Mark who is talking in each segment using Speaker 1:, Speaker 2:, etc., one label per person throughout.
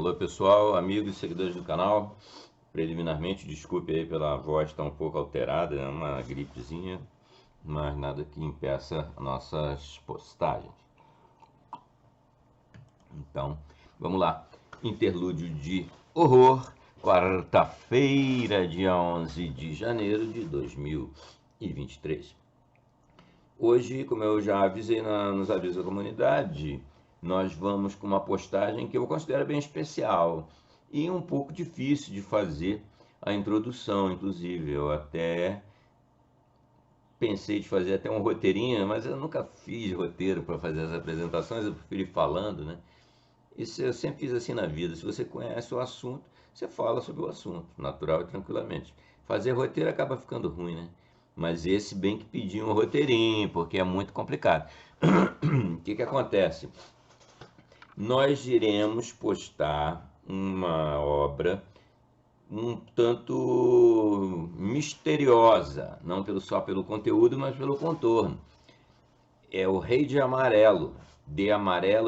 Speaker 1: Alô pessoal, amigos e seguidores do canal. Preliminarmente, desculpe aí pela voz estar um pouco alterada, é uma gripezinha, mas nada que impeça nossas postagens. Então, vamos lá. Interlúdio de horror, quarta-feira, dia 11 de janeiro de 2023. Hoje, como eu já avisei nos avisos da comunidade, nós vamos com uma postagem que eu considero bem especial e um pouco difícil de fazer a introdução, inclusive. Eu até pensei de fazer até um roteirinho, mas eu nunca fiz roteiro para fazer as apresentações, eu preferi falando, né? Isso eu sempre fiz assim na vida. Se você conhece o assunto, você fala sobre o assunto, natural e tranquilamente. Fazer roteiro acaba ficando ruim, né? Mas esse bem que pediu um roteirinho, porque é muito complicado. O que acontece? Nós iremos postar uma obra um tanto misteriosa, não só pelo conteúdo, mas pelo contorno. É o Rei de amarelo,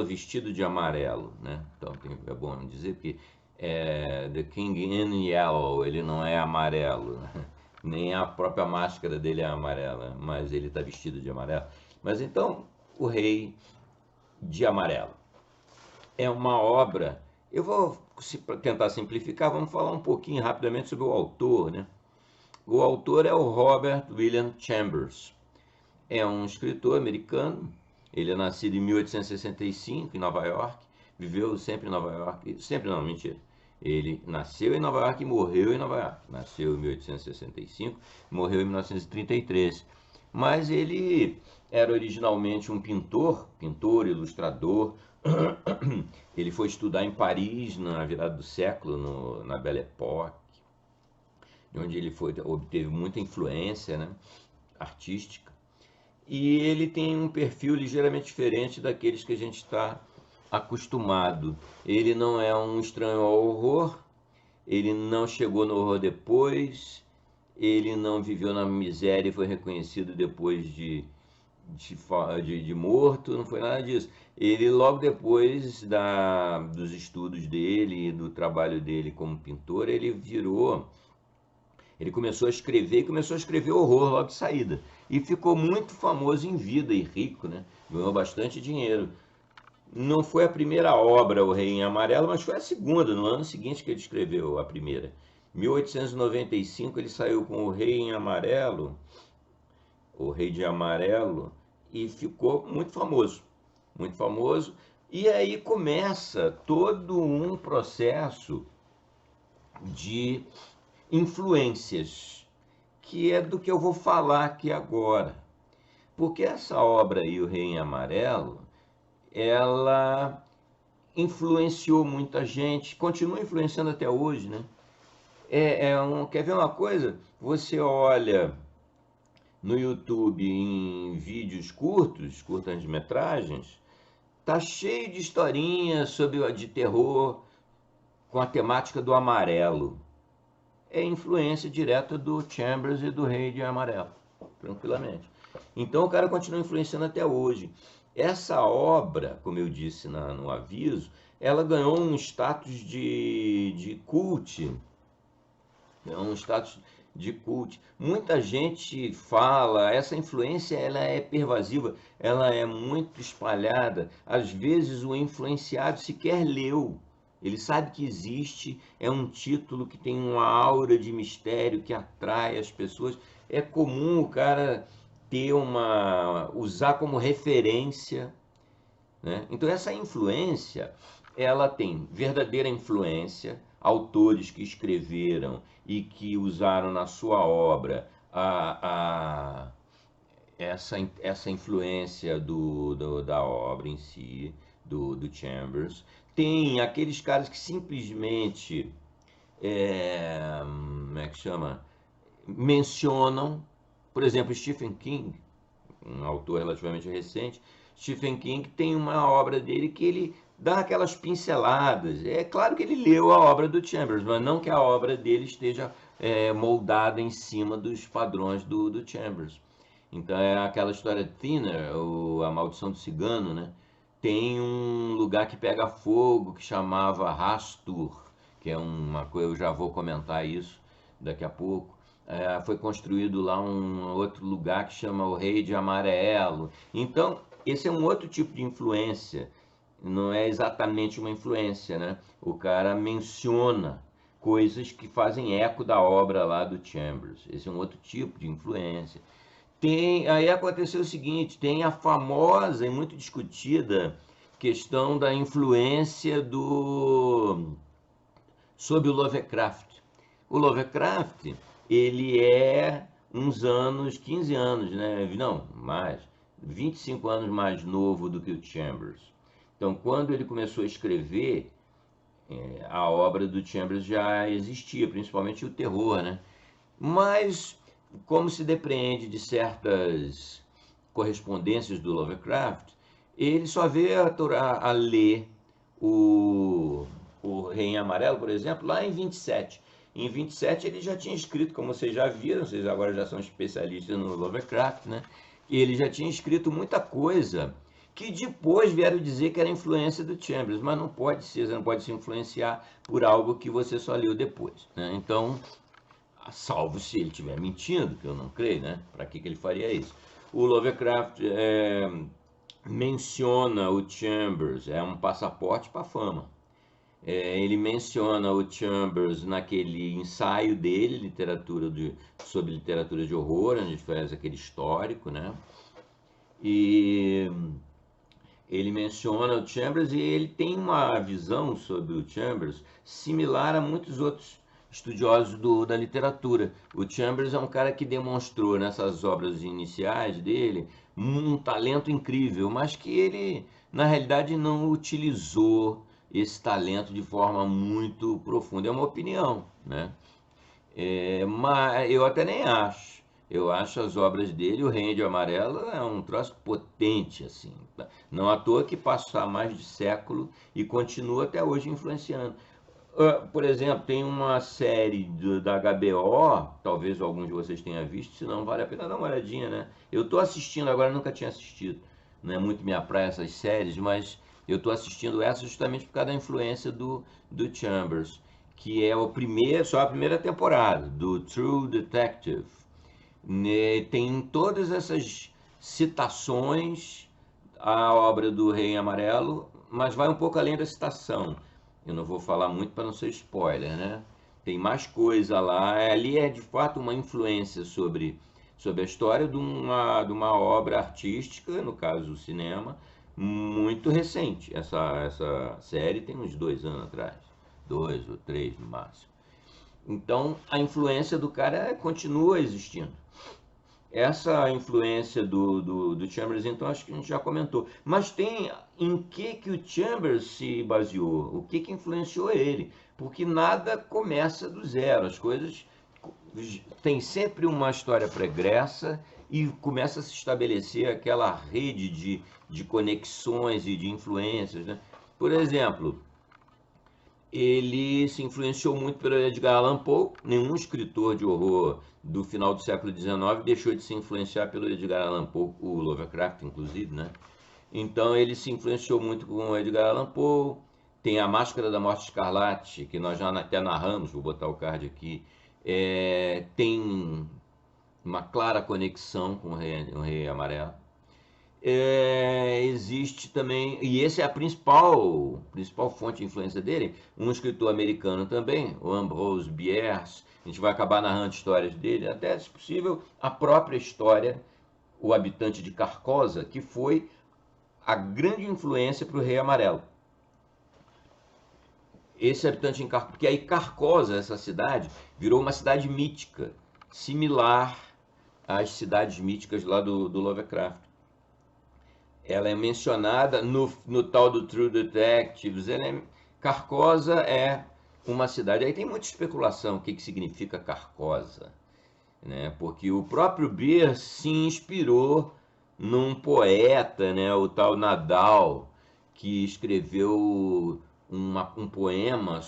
Speaker 1: vestido de amarelo, né? Então é bom dizer que The King in Yellow, ele não é amarelo, né? Nem a própria máscara dele é amarela, mas ele está vestido de amarelo. Mas então, o Rei de Amarelo é uma obra. Eu vou tentar simplificar, vamos falar um pouquinho rapidamente sobre o autor, né? O autor é o Robert William Chambers. É um escritor americano. Ele é nascido em 1865 em Nova York, viveu sempre em Nova York, sempre não, mentira. Ele nasceu em Nova York e morreu em Nova York. Nasceu em 1865, morreu em 1933. Mas ele era originalmente um pintor, ilustrador. Ele foi estudar em Paris na virada do século, na Belle Époque, onde ele obteve muita influência, né, artística. E ele tem um perfil ligeiramente diferente daqueles que a gente está acostumado. Ele não é um estranho ao horror, ele não chegou no horror depois, ele não viveu na miséria e foi reconhecido depois de morto, não foi nada disso. Ele, logo depois dos estudos dele e do trabalho dele como pintor, ele começou a escrever e começou a escrever horror logo de saída. E ficou muito famoso em vida e rico, né? Ganhou bastante dinheiro. Não foi a primeira obra, O Rei em Amarelo, mas foi a segunda, no ano seguinte que ele escreveu a primeira. Em 1895 ele saiu com O Rei em Amarelo, O Rei de Amarelo, e ficou muito famoso. Muito famoso. E aí começa todo um processo de influências, que é do que eu vou falar aqui agora. Porque essa obra aí, O Rei em Amarelo, ela influenciou muita gente, continua influenciando até hoje, né? Quer ver uma coisa? Você olha no YouTube em vídeos curtos, curtas-metragens, tá cheio de historinhas de terror com a temática do amarelo. É influência direta do Chambers e do Rei de Amarelo, tranquilamente. Então o cara continua influenciando até hoje. Essa obra, como eu disse no aviso, ela ganhou um status de cult, um status de cult. Muita gente fala, essa influência ela é pervasiva, ela é muito espalhada. Às vezes o influenciado sequer leu. Ele sabe que existe, é um título que tem uma aura de mistério que atrai as pessoas. É comum o cara usar como referência, né? Então essa influência, ela tem verdadeira influência, autores que escreveram e que usaram na sua obra essa influência da obra em si, do Chambers. Tem aqueles caras que simplesmente, como é que chama? Mencionam, por exemplo, Stephen King, um autor relativamente recente. Stephen King tem uma obra dele que ele dá aquelas pinceladas. É claro que ele leu a obra do Chambers, mas não que a obra dele esteja moldada em cima dos padrões do Chambers. Então é aquela história Thinner, A Maldição do Cigano, né? tem um lugar que pega fogo que chamava Rastur, que é uma coisa, eu já vou comentar isso daqui a pouco. Foi construído lá um outro lugar que chama o Rei de Amarelo. Então, esse é um outro tipo de influência, não é exatamente uma influência, né? O cara menciona coisas que fazem eco da obra lá do Chambers. Esse é um outro tipo de influência. Aí aconteceu o seguinte, tem a famosa e muito discutida questão da influência sobre o Lovecraft. O Lovecraft, ele é uns anos, 15 anos, né? Não, mais, 25 anos mais novo do que o Chambers. Então, quando ele começou a escrever, a obra do Chambers já existia, principalmente o terror, né? Mas, como se depreende de certas correspondências do Lovecraft, ele só veio a ler o Rei em Amarelo, por exemplo, lá em 27. Em 27 ele já tinha escrito, como vocês já viram, vocês agora já são especialistas no Lovecraft, né? E ele já tinha escrito muita coisa que depois vieram dizer que era influência do Chambers, mas não pode ser, você não pode se influenciar por algo que você só leu depois, né? Então, salvo se ele estiver mentindo, que eu não creio, né? Para que ele faria isso? O Lovecraft menciona o Chambers, é um passaporte para a fama. Ele menciona o Chambers naquele ensaio dele, sobre literatura de horror, onde ele faz aquele histórico, né? E ele menciona o Chambers e ele tem uma visão sobre o Chambers similar a muitos outros estudiosos da literatura. O Chambers é um cara que demonstrou nessas obras iniciais dele um talento incrível, mas que ele, na realidade, não utilizou esse talento de forma muito profunda. É uma opinião, né? Mas eu até nem acho. Eu acho as obras dele, O Rei de Amarelo, é um troço potente, assim. Não à toa que passou há mais de século e continua até hoje influenciando. Por exemplo, tem uma série da HBO, talvez alguns de vocês tenham visto, se não vale a pena dar uma olhadinha, né? Eu estou assistindo agora, nunca tinha assistido. Não é muito minha praia essas séries, mas eu estou assistindo essa justamente por causa da influência do Chambers, que é só a primeira temporada, do True Detective. Né, tem todas essas citações à obra do Rei Amarelo, mas vai um pouco além da citação. Eu não vou falar muito para não ser spoiler, né? Tem mais coisa lá. Ali é de fato uma influência sobre a história de uma obra artística, no caso o cinema, muito recente. Essa série tem uns 2 anos atrás, 2 ou 3 no máximo. Então a influência do cara continua existindo. Essa influência do Chambers, então, acho que a gente já comentou. Mas tem em que o Chambers se baseou? O que influenciou ele? Porque nada começa do zero. As coisas têm sempre uma história pregressa e começa a se estabelecer aquela rede de conexões e de influências, né? Por exemplo, ele se influenciou muito pelo Edgar Allan Poe. Nenhum escritor de horror do final do século XIX deixou de se influenciar pelo Edgar Allan Poe, o Lovecraft, inclusive, né? Então ele se influenciou muito com o Edgar Allan Poe. Tem a Máscara da Morte Escarlate, que nós já até narramos, vou botar o card aqui. Tem uma clara conexão com o Rei Amarelo. Existe também, e esse é a principal fonte de influência dele, um escritor americano também, o Ambrose Bierce. A gente vai acabar narrando histórias dele, até se possível a própria história, O Habitante de Carcosa, que foi a grande influência para o Rei Amarelo. Esse habitante em Carcosa, porque aí Carcosa, essa cidade, virou uma cidade mítica, similar às cidades míticas lá do Lovecraft. Ela é mencionada no tal do True Detectives. Carcosa é uma cidade. Aí tem muita especulação o que significa Carcosa, né? Porque o próprio Beer se inspirou num poeta, né? O tal Nadal, que escreveu um poema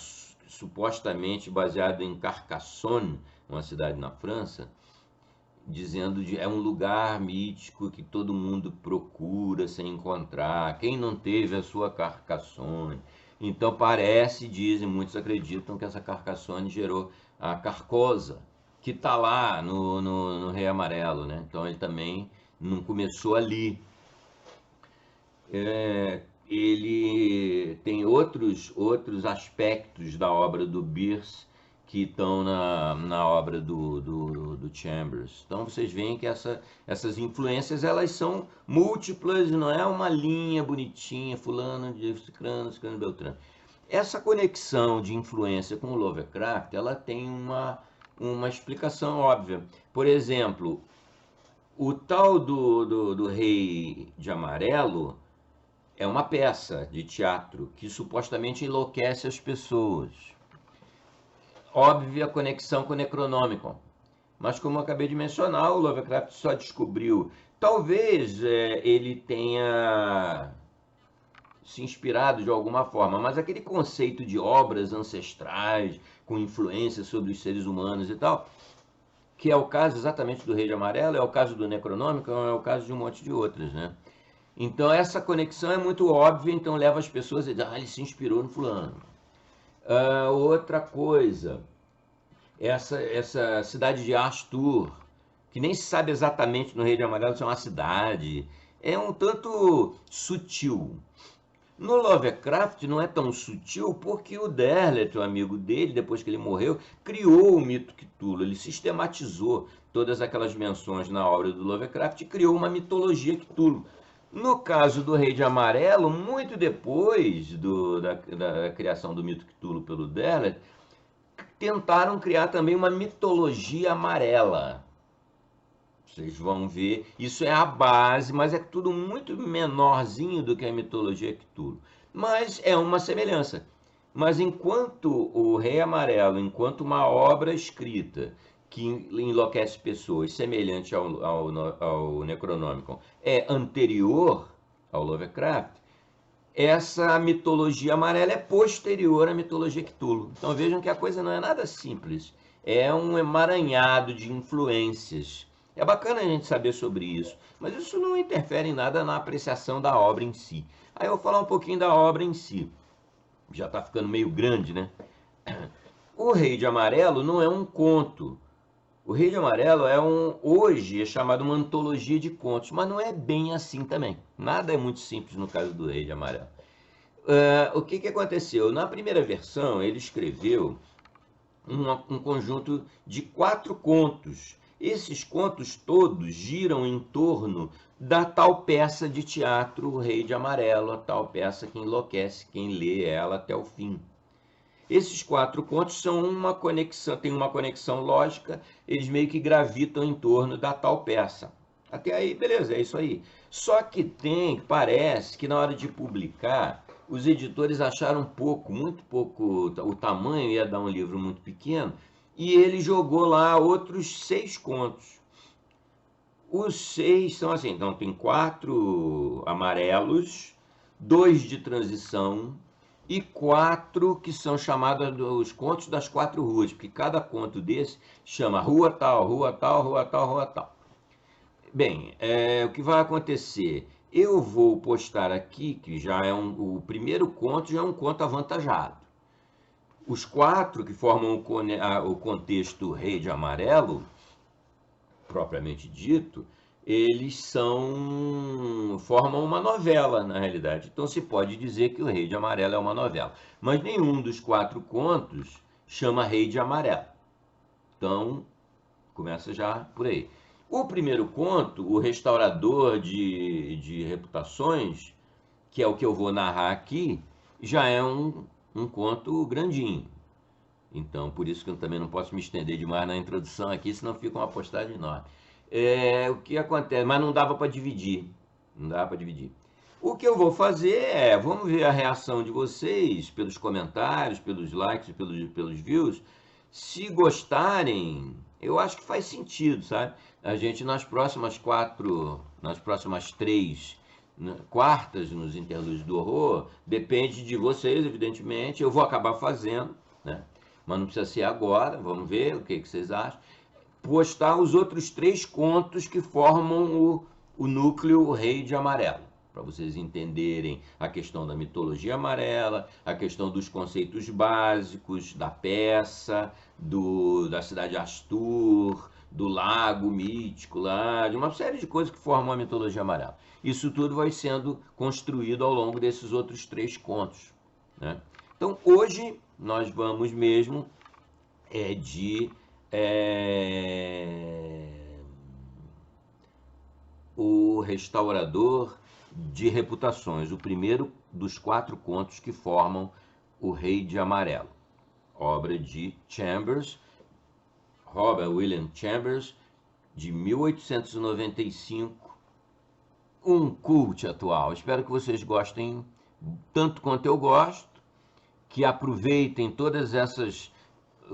Speaker 1: supostamente baseado em Carcassonne, uma cidade na França, dizendo é um lugar mítico que todo mundo procura sem encontrar, quem não teve a sua Carcassonne. Então parece, dizem, muitos acreditam que essa Carcassonne gerou a Carcosa, que está lá no Rei Amarelo, né? Então ele também não começou ali. Ele tem outros aspectos da obra do Bierce que estão na obra do Chambers. Então vocês veem que essas influências elas são múltiplas, não é uma linha bonitinha, fulano de ciclano, beltrano. Essa conexão de influência com o Lovecraft, ela tem uma explicação óbvia. Por exemplo, o tal do Rei de Amarelo é uma peça de teatro que supostamente enlouquece as pessoas. Óbvia conexão com o Necronomicon. Mas como eu acabei de mencionar, o Lovecraft só descobriu. Talvez ele tenha se inspirado de alguma forma, mas aquele conceito de obras ancestrais com influência sobre os seres humanos e tal, que é o caso exatamente do Rei de Amarelo, é o caso do Necronomicon, é o caso de um monte de outras, né? Então essa conexão é muito óbvia, então leva as pessoas a dizer, ele se inspirou no fulano. Outra coisa, essa cidade de Astur, que nem se sabe exatamente no Rei de Amarelo se é uma cidade, é um tanto sutil. No Lovecraft não é tão sutil porque o Derlet, o amigo dele, depois que ele morreu, criou o mito Cthulhu, ele sistematizou todas aquelas menções na obra do Lovecraft e criou uma mitologia Cthulhu. No caso do Rei de Amarelo, muito depois da criação do mito Cthulhu pelo Derlet, tentaram criar também uma mitologia amarela. Vocês vão ver, isso é a base, mas é tudo muito menorzinho do que a mitologia Cthulhu. Mas é uma semelhança. Mas enquanto o Rei Amarelo, enquanto uma obra escrita que enlouquece pessoas, semelhante ao Necronomicon, é anterior ao Lovecraft, essa mitologia amarela é posterior à mitologia Cthulhu. Então vejam que a coisa não é nada simples, é um emaranhado de influências. É bacana a gente saber sobre isso, mas isso não interfere em nada na apreciação da obra em si. Aí eu vou falar um pouquinho da obra em si. Já está ficando meio grande, né? O Rei de Amarelo não é um conto. O Rei de Amarelo hoje é chamado uma antologia de contos, mas não é bem assim também. Nada é muito simples no caso do Rei de Amarelo. O que aconteceu? Na primeira versão, ele escreveu um conjunto de 4 contos. Esses contos todos giram em torno da tal peça de teatro O Rei de Amarelo, a tal peça que enlouquece quem lê ela até o fim. Esses 4 contos têm uma conexão lógica, eles meio que gravitam em torno da tal peça. Até aí, beleza, é isso aí. Só que parece que na hora de publicar, os editores acharam muito pouco, o tamanho ia dar um livro muito pequeno, e ele jogou lá outros 6 contos. Os 6 são assim, então tem 4 amarelos, 2 de transição e 4 que são chamados os contos das 4 ruas, porque cada conto desse chama rua tal, rua tal, rua tal, rua tal. Bem, o que vai acontecer? Eu vou postar aqui, que já é o primeiro conto, já é um conto avantajado. Os 4 que formam o contexto Rei de Amarelo, propriamente dito, eles formam uma novela, na realidade. Então se pode dizer que o Rei de Amarelo é uma novela. Mas nenhum dos 4 contos chama Rei de Amarelo. Então, começa já por aí. O primeiro conto, O Restaurador de Reputações, que é o que eu vou narrar aqui, já é um conto grandinho. Então, por isso que eu também não posso me estender demais na introdução aqui, senão fica uma postagem enorme. O que acontece? Mas não dava para dividir. Não dava para dividir. O que eu vou fazer vamos ver a reação de vocês pelos comentários, pelos likes, pelos views. Se gostarem, eu acho que faz sentido, sabe? A gente nas próximas 3 quartas nos Interlúdios do Horror, depende de vocês, evidentemente. Eu vou acabar fazendo, né? Mas não precisa ser agora, vamos ver o que vocês acham. postar os outros 3 contos que formam o núcleo O Rei de Amarelo, para vocês entenderem a questão da mitologia amarela, a questão dos conceitos básicos da peça, da cidade Astur, do lago mítico lá, de uma série de coisas que formam a mitologia amarela. Isso tudo vai sendo construído ao longo desses outros 3 contos, né? Então, hoje, nós vamos mesmo O Restaurador de Reputações, o primeiro dos 4 contos que formam O Rei de Amarelo, obra de Chambers, Robert William Chambers, de 1895, um cult atual. Espero que vocês gostem tanto quanto eu gosto, que aproveitem todas essas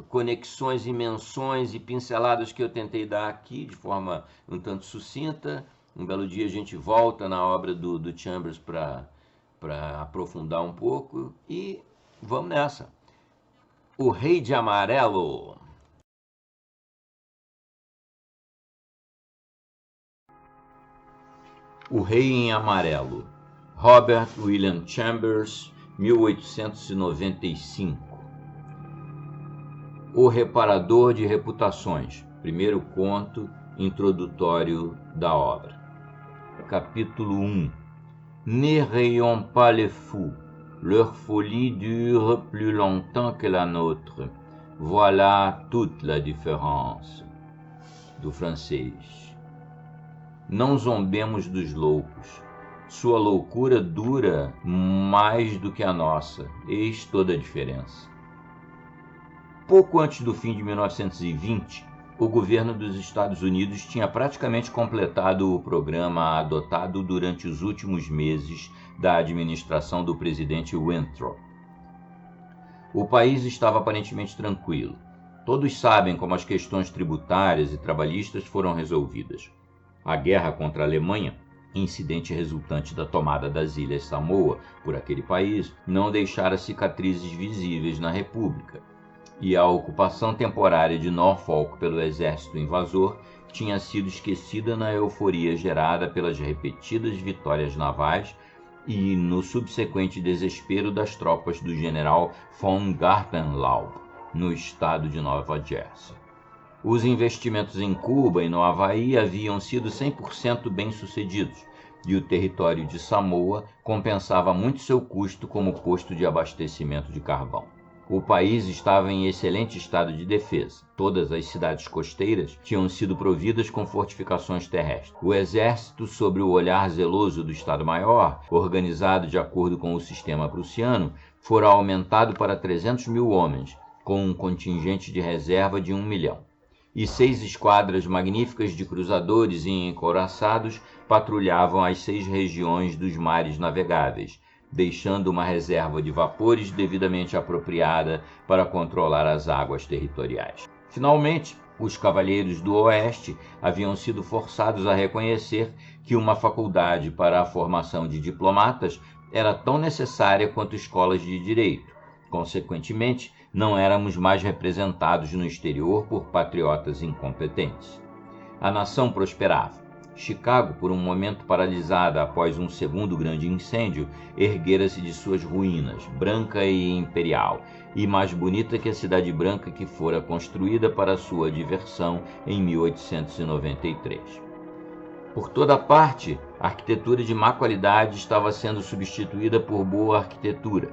Speaker 1: conexões e menções e pinceladas que eu tentei dar aqui de forma um tanto sucinta. Um belo dia a gente volta na obra do Chambers para aprofundar um pouco e vamos nessa. O Rei de Amarelo. O Rei em Amarelo, Robert William Chambers, 1895. O Reparador de Reputações, primeiro conto introdutório da obra. Capítulo 1. Ne rayons pas les fous, leur folie dure plus longtemps que la nôtre. Voilà toute la différence. Do francês. Não zombemos dos loucos. Sua loucura dura mais do que a nossa. Eis toda a diferença. Pouco antes do fim de 1920, o governo dos Estados Unidos tinha praticamente completado o programa adotado durante os últimos meses da administração do presidente Winthrop. O país estava aparentemente tranquilo. Todos sabem como as questões tributárias e trabalhistas foram resolvidas. A guerra contra a Alemanha, incidente resultante da tomada das Ilhas Samoa por aquele país, não deixara cicatrizes visíveis na República, e a ocupação temporária de Norfolk pelo exército invasor tinha sido esquecida na euforia gerada pelas repetidas vitórias navais e no subsequente desespero das tropas do general von Gartenlaub, no estado de Nova Jersey. Os investimentos em Cuba e no Havaí haviam sido 100% bem-sucedidos, e o território de Samoa compensava muito seu custo como posto de abastecimento de carvão. O país estava em excelente estado de defesa. Todas as cidades costeiras tinham sido providas com fortificações terrestres. O exército, sob o olhar zeloso do Estado-Maior, organizado de acordo com o sistema prussiano, fora aumentado para 300 mil homens, com um contingente de reserva de 1 milhão. E 6 esquadras magníficas de cruzadores e encouraçados patrulhavam as 6 regiões dos mares navegáveis, deixando uma reserva de vapores devidamente apropriada para controlar as águas territoriais. Finalmente, os cavalheiros do Oeste haviam sido forçados a reconhecer que uma faculdade para a formação de diplomatas era tão necessária quanto escolas de direito. Consequentemente, não éramos mais representados no exterior por patriotas incompetentes. A nação prosperava. Chicago, por um momento paralisada após um segundo grande incêndio, erguera-se de suas ruínas, branca e imperial, e mais bonita que a Cidade Branca que fora construída para sua diversão em 1893. Por toda parte, a arquitetura de má qualidade estava sendo substituída por boa arquitetura,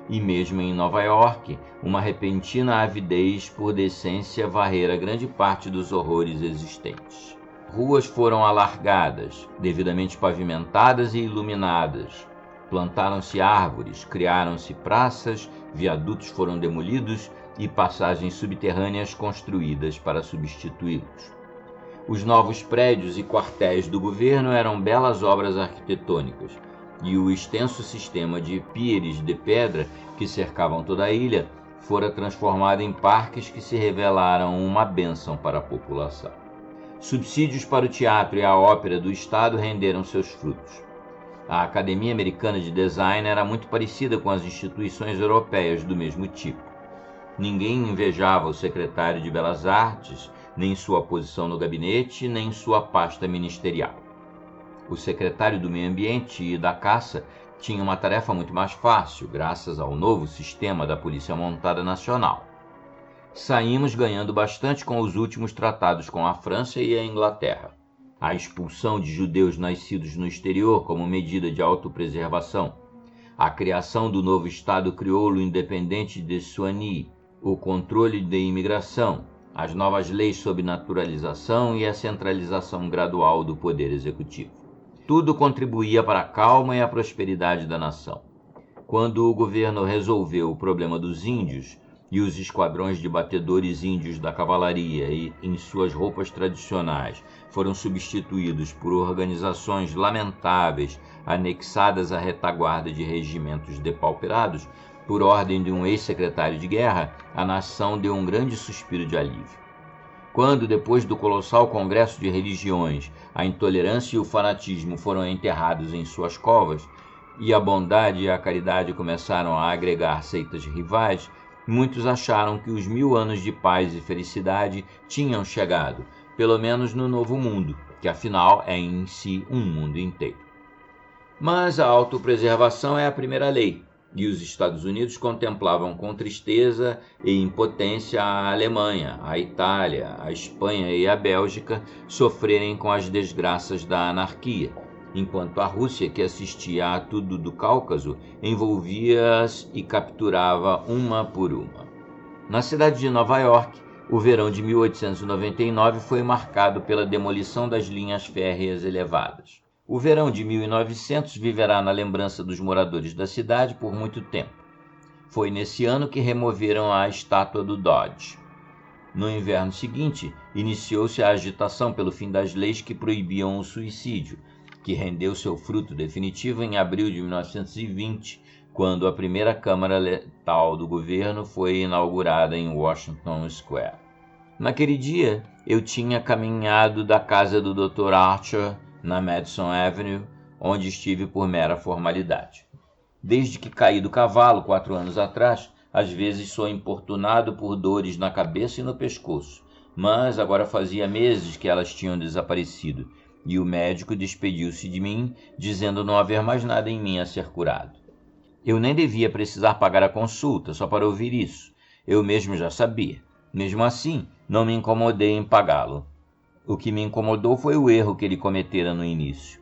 Speaker 1: e mesmo em Nova York, uma repentina avidez por decência varrera grande parte dos horrores existentes. Ruas foram alargadas, devidamente pavimentadas e iluminadas. Plantaram-se árvores, criaram-se praças, viadutos foram demolidos e passagens subterrâneas construídas para substituí-los. Os novos prédios e quartéis do governo eram belas obras arquitetônicas, e o extenso sistema de píeres de pedra que cercavam toda a ilha fora transformado em parques que se revelaram uma bênção para a população. Subsídios para o teatro e a ópera do Estado renderam seus frutos. A Academia Americana de Design era muito parecida com as instituições europeias do mesmo tipo. Ninguém invejava o secretário de Belas Artes, nem sua posição no gabinete, nem sua pasta ministerial. O secretário do Meio Ambiente e da Caça tinha uma tarefa muito mais fácil, graças ao novo sistema da Polícia Montada Nacional. Saímos ganhando bastante com os últimos tratados com a França e a Inglaterra. A expulsão de judeus nascidos no exterior como medida de autopreservação, a criação do novo Estado crioulo independente de Soigny, o controle da imigração, as novas leis sobre naturalização e a centralização gradual do poder executivo. Tudo contribuía para a calma e a prosperidade da nação. Quando o governo resolveu o problema dos índios e os esquadrões de batedores índios da cavalaria e em suas roupas tradicionais foram substituídos por organizações lamentáveis anexadas à retaguarda de regimentos depauperados, por ordem de um ex-secretário de guerra, a nação deu um grande suspiro de alívio. Quando, depois do colossal congresso de religiões, a intolerância e o fanatismo foram enterrados em suas covas, e a bondade e a caridade começaram a agregar seitas rivais, muitos acharam que os 1000 anos de paz e felicidade tinham chegado, pelo menos no Novo Mundo, que afinal é em si um mundo inteiro. Mas a autopreservação é a primeira lei, e os Estados Unidos contemplavam com tristeza e impotência a Alemanha, a Itália, a Espanha e a Bélgica sofrerem com as desgraças da anarquia, enquanto a Rússia, que assistia a tudo do Cáucaso, envolvia-as e capturava uma por uma. Na cidade de Nova York, o verão de 1899 foi marcado pela demolição das linhas férreas elevadas. O verão de 1900 viverá na lembrança dos moradores da cidade por muito tempo. Foi nesse ano que removeram a estátua do Dodge. No inverno seguinte, iniciou-se a agitação pelo fim das leis que proibiam o suicídio, que rendeu seu fruto definitivo em abril de 1920, quando a primeira Câmara Letal do governo foi inaugurada em Washington Square. Naquele dia, eu tinha caminhado da casa do Dr. Archer, na Madison Avenue, onde estive por mera formalidade. Desde que caí do cavalo 4 anos atrás, às vezes sou importunado por dores na cabeça e no pescoço, mas agora fazia meses que elas tinham desaparecido, e o médico despediu-se de mim, dizendo não haver mais nada em mim a ser curado. Eu nem devia precisar pagar a consulta, só para ouvir isso. Eu mesmo já sabia. Mesmo assim, não me incomodei em pagá-lo. O que me incomodou foi o erro que ele cometera no início.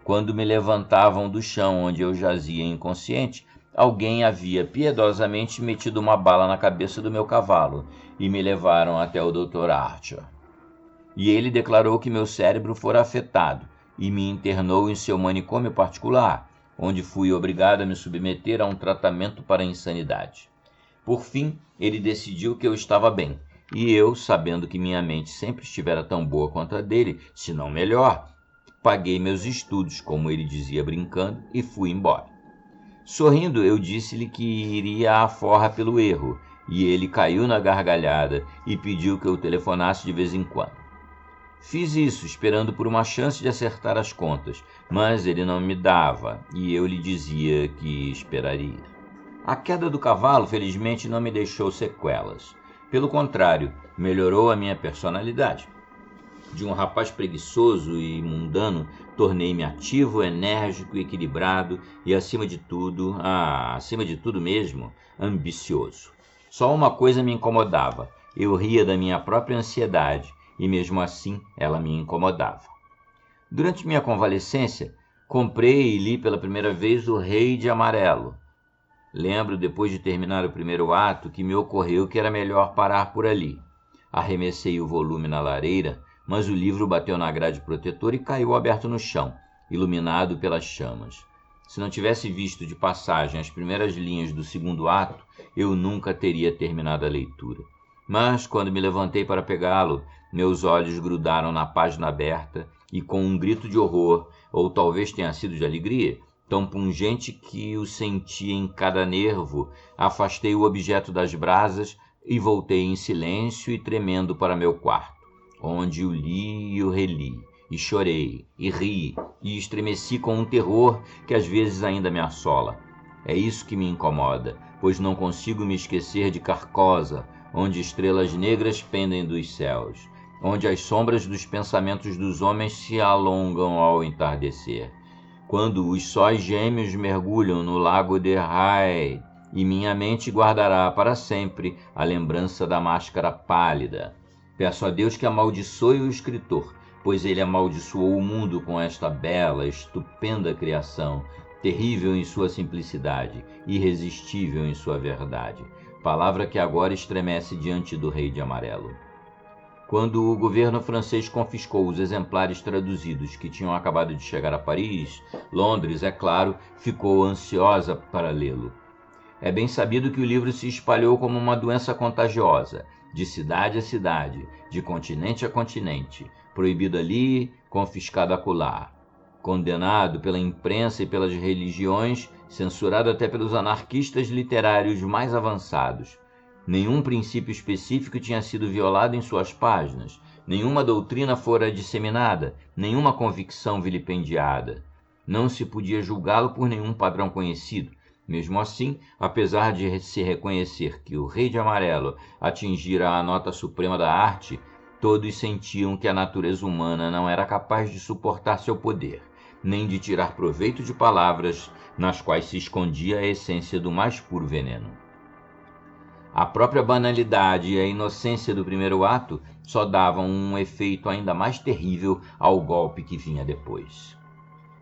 Speaker 1: Quando me levantavam do chão onde eu jazia inconsciente, alguém havia piedosamente metido uma bala na cabeça do meu cavalo e me levaram até o Dr. Archer. E ele declarou que meu cérebro fora afetado e me internou em seu manicômio particular, onde fui obrigado a me submeter a um tratamento para a insanidade. Por fim, ele decidiu que eu estava bem, e eu, sabendo que minha mente sempre estivera tão boa quanto a dele, se não melhor, paguei meus estudos, como ele dizia brincando, e fui embora. Sorrindo, eu disse-lhe que iria à forra pelo erro, e ele caiu na gargalhada e pediu que eu telefonasse de vez em quando. Fiz isso, esperando por uma chance de acertar as contas, mas ele não me dava, e eu lhe dizia que esperaria. A queda do cavalo, felizmente, não me deixou sequelas. Pelo contrário, melhorou a minha personalidade. De um rapaz preguiçoso e mundano, tornei-me ativo, enérgico, equilibrado e, acima de tudo mesmo, ambicioso. Só uma coisa me incomodava. Eu ria da minha própria ansiedade e, mesmo assim, ela me incomodava. Durante minha convalescência, comprei e li pela primeira vez O Rei de Amarelo. Lembro, depois de terminar o primeiro ato, que me ocorreu que era melhor parar por ali. Arremessei o volume na lareira, mas o livro bateu na grade protetora e caiu aberto no chão, iluminado pelas chamas. Se não tivesse visto de passagem as primeiras linhas do segundo ato, eu nunca teria terminado a leitura. Mas, quando me levantei para pegá-lo, meus olhos grudaram na página aberta e, com um grito de horror, ou talvez tenha sido de alegria, tão pungente que o senti em cada nervo, afastei o objeto das brasas e voltei em silêncio e tremendo para meu quarto, onde o li e o reli, e chorei, e ri, e estremeci com um terror que às vezes ainda me assola. É isso que me incomoda, pois não consigo me esquecer de Carcosa, onde estrelas negras pendem dos céus, onde as sombras dos pensamentos dos homens se alongam ao entardecer, quando os sóis gêmeos mergulham no lago de Rai, e minha mente guardará para sempre a lembrança da máscara pálida. Peço a Deus que amaldiçoe o escritor, pois ele amaldiçoou o mundo com esta bela, estupenda criação, terrível em sua simplicidade, irresistível em sua verdade, palavra que agora estremece diante do Rei de Amarelo. Quando o governo francês confiscou os exemplares traduzidos que tinham acabado de chegar a Paris, Londres, é claro, ficou ansiosa para lê-lo. É bem sabido que o livro se espalhou como uma doença contagiosa, de cidade a cidade, de continente a continente, proibido ali, confiscado acolá, condenado pela imprensa e pelas religiões, censurado até pelos anarquistas literários mais avançados. Nenhum princípio específico tinha sido violado em suas páginas, nenhuma doutrina fora disseminada, nenhuma convicção vilipendiada. Não se podia julgá-lo por nenhum padrão conhecido. Mesmo assim, apesar de se reconhecer que o Rei de Amarelo atingira a nota suprema da arte, todos sentiam que a natureza humana não era capaz de suportar seu poder, nem de tirar proveito de palavras nas quais se escondia a essência do mais puro veneno. A própria banalidade e a inocência do primeiro ato só davam um efeito ainda mais terrível ao golpe que vinha depois.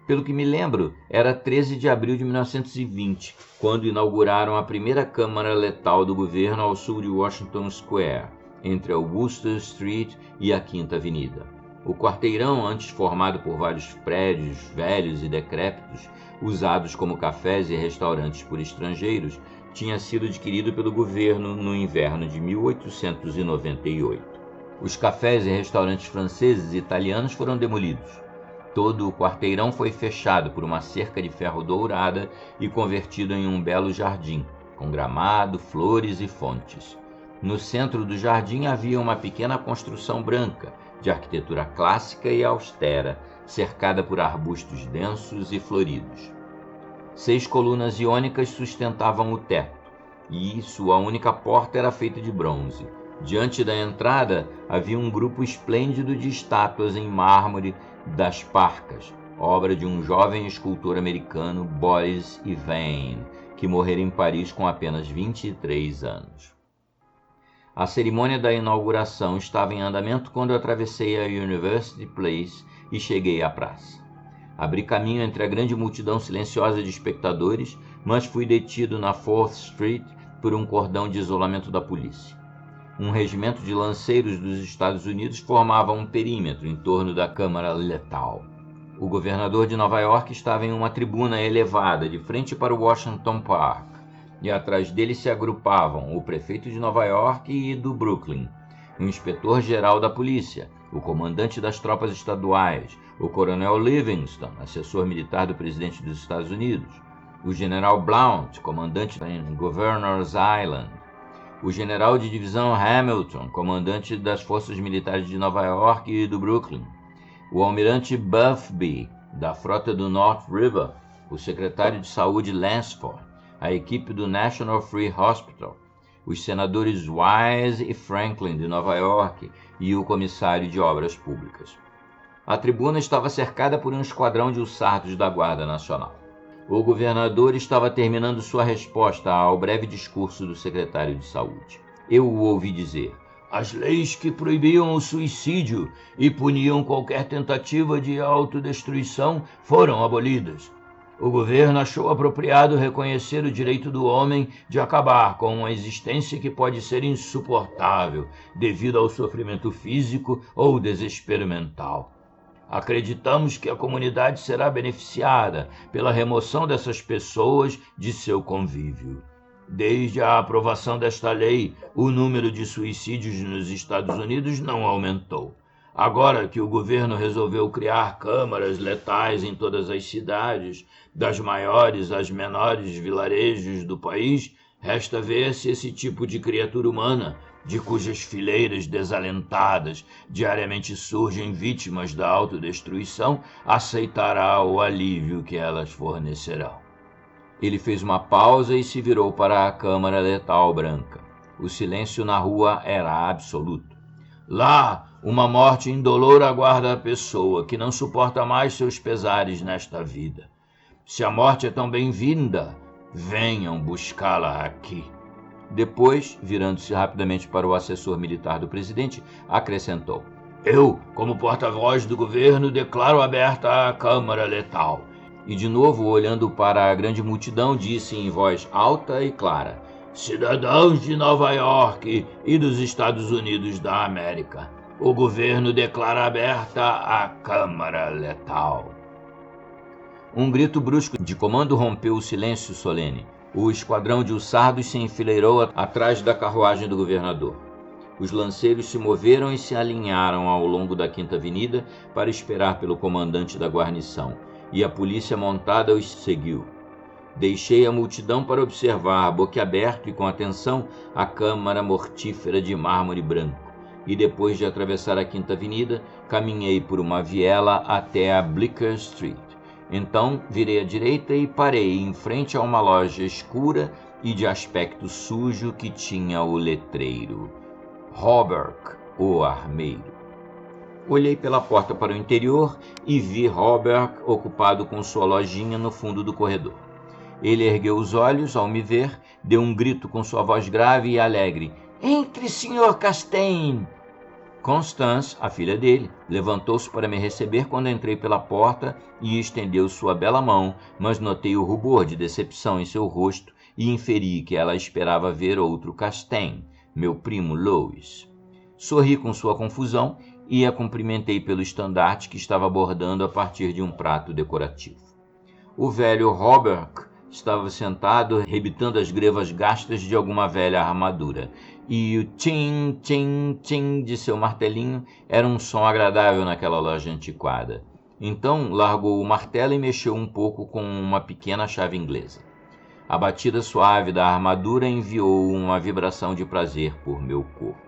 Speaker 1: Pelo que me lembro, era 13 de abril de 1920, quando inauguraram a primeira câmara letal do governo ao sul de Washington Square, entre Augusta Street e a Quinta Avenida. O quarteirão, antes formado por vários prédios velhos e decrépitos, usados como cafés e restaurantes por estrangeiros, tinha sido adquirido pelo governo no inverno de 1898. Os cafés e restaurantes franceses e italianos foram demolidos. Todo o quarteirão foi fechado por uma cerca de ferro dourada e convertido em um belo jardim, com gramado, flores e fontes. No centro do jardim havia uma pequena construção branca, de arquitetura clássica e austera, cercada por arbustos densos e floridos. 6 colunas iônicas sustentavam o teto, e sua única porta era feita de bronze. Diante da entrada havia um grupo esplêndido de estátuas em mármore das Parcas, obra de um jovem escultor americano, Boris Yvain, que morrera em Paris com apenas 23 anos. A cerimônia da inauguração estava em andamento quando eu atravessei a University Place e cheguei à praça. Abri caminho entre a grande multidão silenciosa de espectadores, mas fui detido na 4th Street por um cordão de isolamento da polícia. Um regimento de lanceiros dos Estados Unidos formava um perímetro em torno da Câmara Letal. O governador de Nova York estava em uma tribuna elevada de frente para o Washington Park, e atrás dele se agrupavam o prefeito de Nova York e do Brooklyn, o inspetor-geral da polícia, o comandante das tropas estaduais, o coronel Livingston, assessor militar do presidente dos Estados Unidos, o general Blount, comandante em Governor's Island, o general de divisão Hamilton, comandante das forças militares de Nova York e do Brooklyn, o almirante Busby, da frota do North River, o secretário de saúde Lansford, a equipe do National Free Hospital, os senadores Wise e Franklin de Nova York e o comissário de obras públicas. A tribuna estava cercada por um esquadrão de hussardos da Guarda Nacional. O governador estava terminando sua resposta ao breve discurso do secretário de saúde. Eu o ouvi dizer: as leis que proibiam o suicídio e puniam qualquer tentativa de autodestruição foram abolidas. O governo achou apropriado reconhecer o direito do homem de acabar com uma existência que pode ser insuportável devido ao sofrimento físico ou desespero mental. Acreditamos que a comunidade será beneficiada pela remoção dessas pessoas de seu convívio. Desde a aprovação desta lei, o número de suicídios nos Estados Unidos não aumentou. Agora que o governo resolveu criar câmaras letais em todas as cidades, das maiores às menores vilarejos do país, resta ver se esse tipo de criatura humana, de cujas fileiras desalentadas diariamente surgem vítimas da autodestruição, aceitará o alívio que elas fornecerão. Ele fez uma pausa e se virou para a câmara letal branca. O silêncio na rua era absoluto. Lá, uma morte indolor aguarda a pessoa que não suporta mais seus pesares nesta vida. Se a morte é tão bem-vinda, venham buscá-la aqui. Depois, virando-se rapidamente para o assessor militar do presidente, acrescentou: eu, como porta-voz do governo, declaro aberta a Câmara Letal. E de novo, olhando para a grande multidão, disse em voz alta e clara: cidadãos de Nova York e dos Estados Unidos da América, o governo declara aberta a Câmara Letal. Um grito brusco de comando rompeu o silêncio solene. O esquadrão de hussardos se enfileirou atrás da carruagem do governador. Os lanceiros se moveram e se alinharam ao longo da Quinta Avenida para esperar pelo comandante da guarnição, e a polícia montada os seguiu. Deixei a multidão para observar, boquiaberto e com atenção, a câmara mortífera de mármore branco, e depois de atravessar a Quinta Avenida, caminhei por uma viela até a Bleecker Street. Então virei à direita e parei em frente a uma loja escura e de aspecto sujo que tinha o letreiro: Hawberk, o armeiro. Olhei pela porta para o interior e vi Hawberk ocupado com sua lojinha no fundo do corredor. Ele ergueu os olhos ao me ver, deu um grito com sua voz grave e alegre: entre, Sr. Castaigne! Constance, a filha dele, levantou-se para me receber quando entrei pela porta e estendeu sua bela mão, mas notei o rubor de decepção em seu rosto e inferi que ela esperava ver outro Castaigne, meu primo Louis. Sorri com sua confusão e a cumprimentei pelo estandarte que estava bordando a partir de um prato decorativo. O velho Hawberk estava sentado, rebitando as grevas gastas de alguma velha armadura, e o tim, tim, tim de seu martelinho era um som agradável naquela loja antiquada. Então largou o martelo e mexeu um pouco com uma pequena chave inglesa. A batida suave da armadura enviou uma vibração de prazer por meu corpo.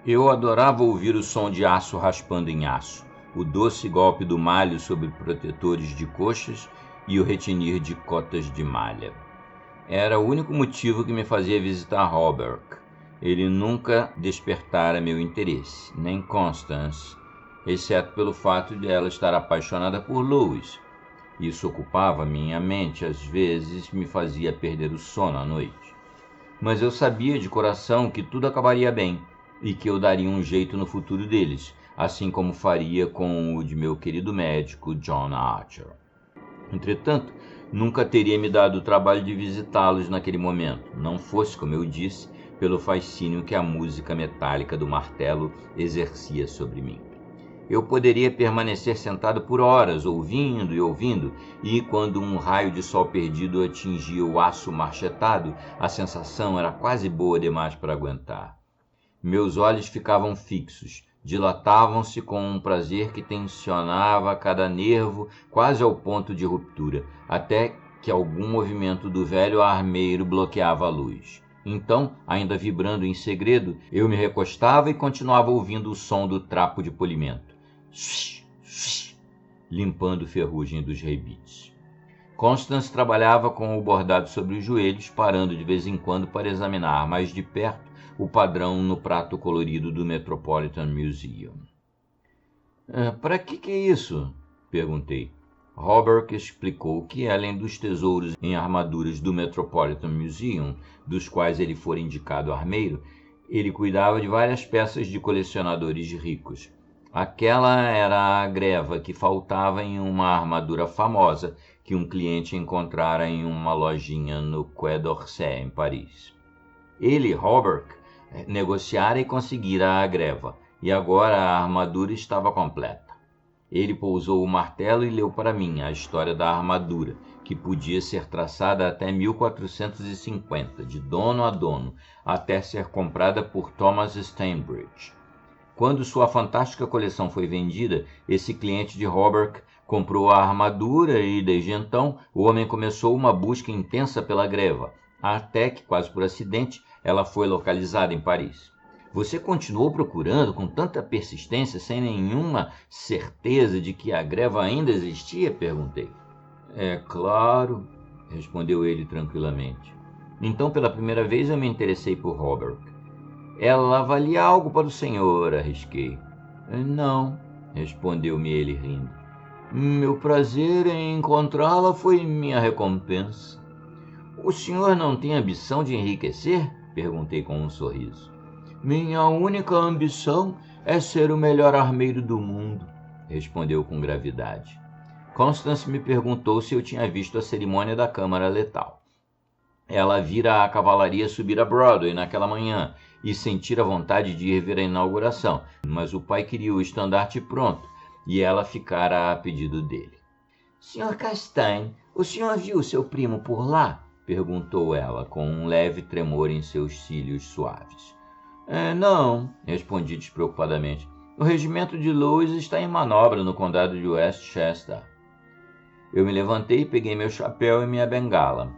Speaker 1: Eu adorava ouvir o som de aço raspando em aço, o doce golpe do malho sobre protetores de coxas e o retinir de cotas de malha. Era o único motivo que me fazia visitar Hawberk. Ele nunca despertara meu interesse, nem Constance, exceto pelo fato de ela estar apaixonada por Louis. Isso ocupava minha mente, às vezes me fazia perder o sono à noite. Mas eu sabia de coração que tudo acabaria bem e que eu daria um jeito no futuro deles, assim como faria com o de meu querido médico John Archer. Entretanto, nunca teria me dado o trabalho de visitá-los naquele momento, não fosse, como eu disse, pelo fascínio que a música metálica do martelo exercia sobre mim. Eu poderia permanecer sentado por horas, ouvindo e ouvindo, e quando um raio de sol perdido atingia o aço marchetado, a sensação era quase boa demais para aguentar. Meus olhos ficavam fixos, dilatavam-se com um prazer que tensionava cada nervo quase ao ponto de ruptura, até que algum movimento do velho armeiro bloqueava a luz. Então, ainda vibrando em segredo, eu me recostava e continuava ouvindo o som do trapo de polimento, limpando ferrugem dos rebites. Constance trabalhava com o bordado sobre os joelhos, parando de vez em quando para examinar mais de perto o padrão no prato colorido do Metropolitan Museum. Para que é isso? Perguntei. Hawberk explicou que, além dos tesouros em armaduras do Metropolitan Museum, dos quais ele fora indicado armeiro, ele cuidava de várias peças de colecionadores ricos. Aquela era a greva que faltava em uma armadura famosa que um cliente encontrara em uma lojinha no Quai d'Orsay, em Paris. Ele, Hawberk, negociara e conseguira a greva, e agora a armadura estava completa. Ele pousou o martelo e leu para mim a história da armadura, que podia ser traçada até 1450, de dono a dono, até ser comprada por Thomas Stainbridge. Quando sua fantástica coleção foi vendida, esse cliente de Hawberk comprou a armadura e, desde então, o homem começou uma busca intensa pela greva, até que, quase por acidente, ela foi localizada em Paris. Você continuou procurando com tanta persistência, sem nenhuma certeza de que a greva ainda existia? Perguntei. É claro, respondeu ele tranquilamente. Então, pela primeira vez, eu me interessei por Hawberk. Ela valia algo para o senhor, arrisquei. Não, respondeu-me ele rindo. Meu prazer em encontrá-la foi minha recompensa. O senhor não tem ambição de enriquecer? Perguntei com um sorriso. Minha única ambição é ser o melhor armeiro do mundo, respondeu com gravidade. Constance me perguntou se eu tinha visto a cerimônia da Câmara Letal. Ela vira a cavalaria subir a Broadway naquela manhã e sentira vontade de ir ver a inauguração, mas o pai queria o estandarte pronto e ela ficara a pedido dele. Sr. Castaigne, o senhor viu seu primo por lá? Perguntou ela, com um leve tremor em seus cílios suaves. Não, respondi despreocupadamente. O regimento de Lewis está em manobra no condado de Westchester. Eu me levantei, peguei meu chapéu e minha bengala.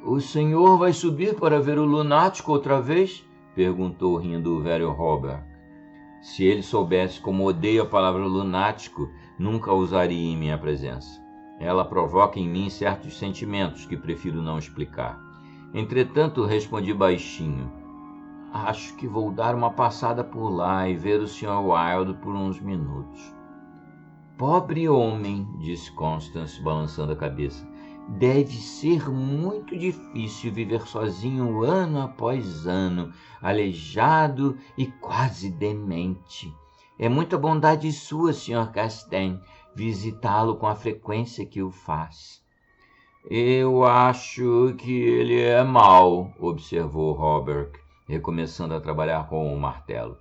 Speaker 1: O senhor vai subir para ver o lunático outra vez? Perguntou rindo o velho Robert. Se ele soubesse como odeio a palavra lunático, nunca a usaria em minha presença. Ela provoca em mim certos sentimentos que prefiro não explicar. Entretanto, respondi baixinho. Acho que vou dar uma passada por lá e ver o Sr. Wilde por uns minutos. Pobre homem, disse Constance, balançando a cabeça. Deve ser muito difícil viver sozinho ano após ano, aleijado e quase demente. É muita bondade sua, Sr. Castaigne, visitá-lo com a frequência que o faz. Eu acho que ele é mau, observou Robert, recomeçando a trabalhar com o martelo.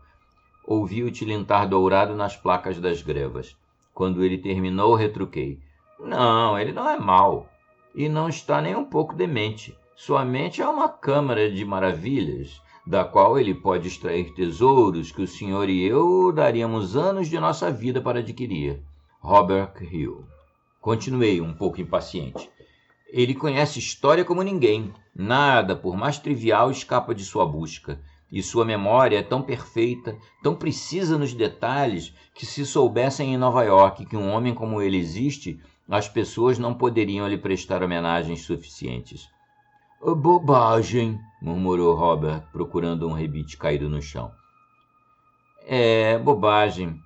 Speaker 1: Ouvi o tilintar dourado nas placas das grevas. Quando ele terminou, retruquei. Não, ele não é mau. E não está nem um pouco demente. Sua mente é uma câmara de maravilhas, da qual ele pode extrair tesouros que o senhor e eu daríamos anos de nossa vida para adquirir. Robert riu. Continuei, um pouco impaciente. Ele conhece história como ninguém. Nada, por mais trivial, escapa de sua busca. E sua memória é tão perfeita, tão precisa nos detalhes, que se soubessem em Nova York que um homem como ele existe, as pessoas não poderiam lhe prestar homenagens suficientes. Bobagem, murmurou Robert, procurando um rebite caído no chão. É, bobagem,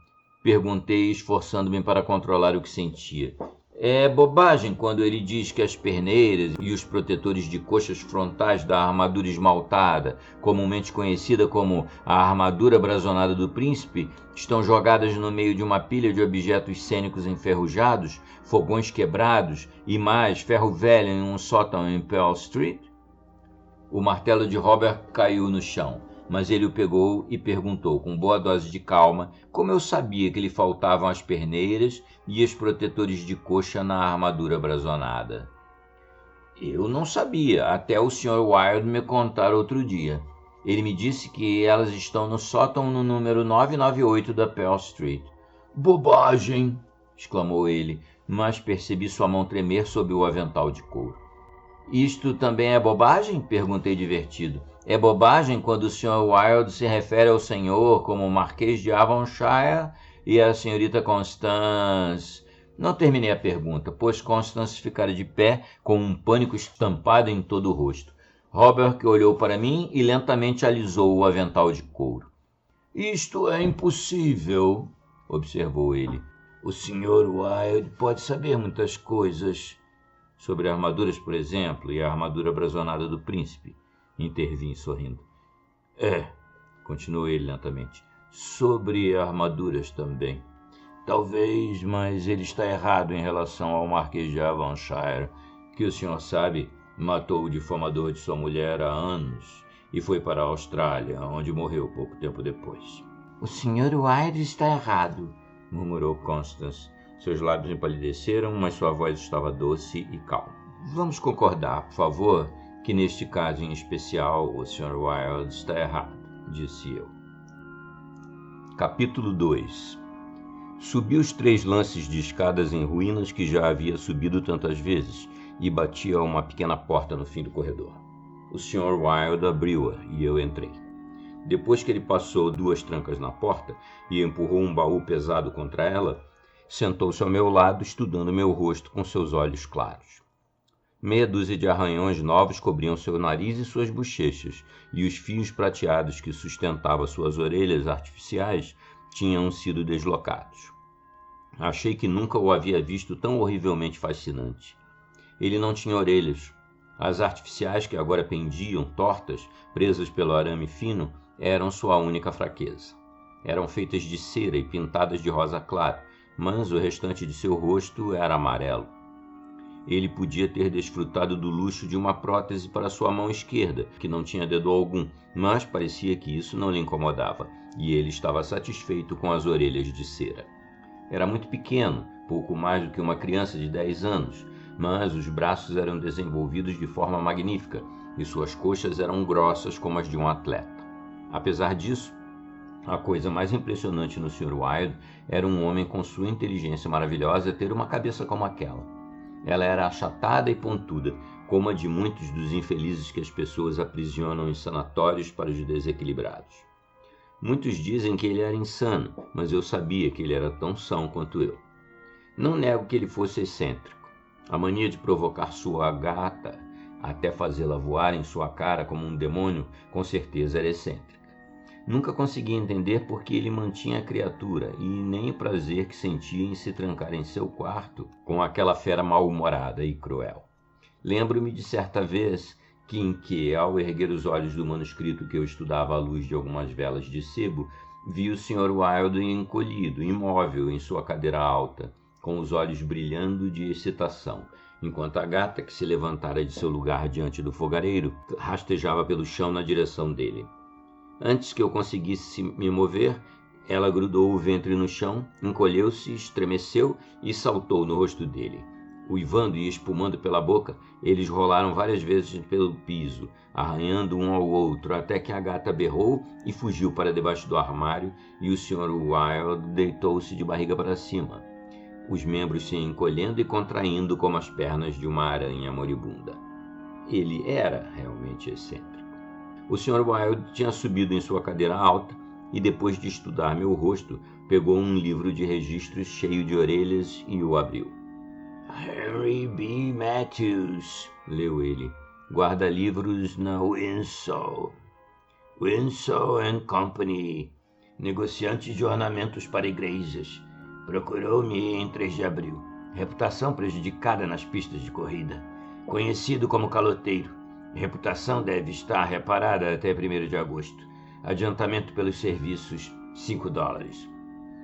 Speaker 1: perguntei, esforçando-me para controlar o que sentia. É bobagem quando ele diz que as perneiras e os protetores de coxas frontais da armadura esmaltada, comumente conhecida como a armadura brasonada do príncipe, estão jogadas no meio de uma pilha de objetos cênicos enferrujados, fogões quebrados e mais ferro velho em um sótão em Pearl Street? O martelo de Robert caiu no chão, mas ele o pegou e perguntou com boa dose de calma como eu sabia que lhe faltavam as perneiras e os protetores de coxa na armadura brasonada. Eu não sabia, até o Sr. Wilde me contar outro dia. Ele me disse que elas estão no sótão no número 998 da Pearl Street. Bobagem! Exclamou ele, mas percebi sua mão tremer sob o avental de couro. Isto também é bobagem? Perguntei divertido. É bobagem quando o Sr. Wilde se refere ao senhor como o Marquês de Avonshire e a senhorita Constance... Não terminei a pergunta, pois Constance ficara de pé com um pânico estampado em todo o rosto. Robert olhou para mim e lentamente alisou o avental de couro. Isto é impossível, observou ele. O Sr. Wilde pode saber muitas coisas. Sobre armaduras, por exemplo, e a armadura brasonada do príncipe, intervim sorrindo. Continuou ele lentamente, sobre armaduras também. Talvez, mas ele está errado em relação ao Marquês de Avonshire, que o senhor sabe, matou o difamador de sua mulher há anos e foi para a Austrália, onde morreu pouco tempo depois. O Sr. Wilde está errado, murmurou Constance. Seus lábios empalideceram, mas sua voz estava doce e calma. Vamos concordar, por favor, que neste caso em especial o Sr. Wilde está errado, disse eu. Capítulo 2. Subi os 3 lances de escadas em ruínas que já havia subido tantas vezes e bati a uma pequena porta no fim do corredor. O Sr. Wilde abriu-a e eu entrei. Depois que ele passou 2 trancas na porta e empurrou um baú pesado contra ela, sentou-se ao meu lado, estudando meu rosto com seus olhos claros. Meia dúzia de arranhões novos cobriam seu nariz e suas bochechas, e os fios prateados que sustentavam suas orelhas artificiais tinham sido deslocados. Achei que nunca o havia visto tão horrivelmente fascinante. Ele não tinha orelhas. As artificiais que agora pendiam, tortas, presas pelo arame fino, eram sua única fraqueza. Eram feitas de cera e pintadas de rosa claro, mas o restante de seu rosto era amarelo. Ele podia ter desfrutado do luxo de uma prótese para sua mão esquerda, que não tinha dedo algum, mas parecia que isso não lhe incomodava, e ele estava satisfeito com as orelhas de cera. Era muito pequeno, pouco mais do que uma criança de 10 anos, mas os braços eram desenvolvidos de forma magnífica e suas coxas eram grossas como as de um atleta. Apesar disso, a coisa mais impressionante no Sr. Wilde era um homem com sua inteligência maravilhosa ter uma cabeça como aquela. Ela era achatada e pontuda, como a de muitos dos infelizes que as pessoas aprisionam em sanatórios para os desequilibrados. Muitos dizem que ele era insano, mas eu sabia que ele era tão são quanto eu. Não nego que ele fosse excêntrico. A mania de provocar sua gata até fazê-la voar em sua cara como um demônio, com certeza era excêntrica. Nunca consegui entender por que ele mantinha a criatura e nem o prazer que sentia em se trancar em seu quarto com aquela fera mal-humorada e cruel. Lembro-me de certa vez em que, ao erguer os olhos do manuscrito que eu estudava à luz de algumas velas de sebo, vi o Sr. Wilde encolhido, imóvel em sua cadeira alta, com os olhos brilhando de excitação, enquanto a gata, que se levantara de seu lugar diante do fogareiro, rastejava pelo chão na direção dele. Antes que eu conseguisse me mover, ela grudou o ventre no chão, encolheu-se, estremeceu e saltou no rosto dele. Uivando e espumando pela boca, eles rolaram várias vezes pelo piso, arranhando um ao outro, até que a gata berrou e fugiu para debaixo do armário e o Sr. Wilde deitou-se de barriga para cima, os membros se encolhendo e contraindo como as pernas de uma aranha moribunda. Ele era realmente excêntrico. O Sr. Wilde tinha subido em sua cadeira alta e, depois de estudar meu rosto, pegou um livro de registros cheio de orelhas e o abriu. Henry B. Matthews, leu ele, guarda-livros na Winslow & Company, negociantes de ornamentos para igrejas. Procurou-me em 3 de abril. Reputação prejudicada nas pistas de corrida. Conhecido como caloteiro. Reputação deve estar reparada até 1º de agosto. Adiantamento pelos serviços, $5.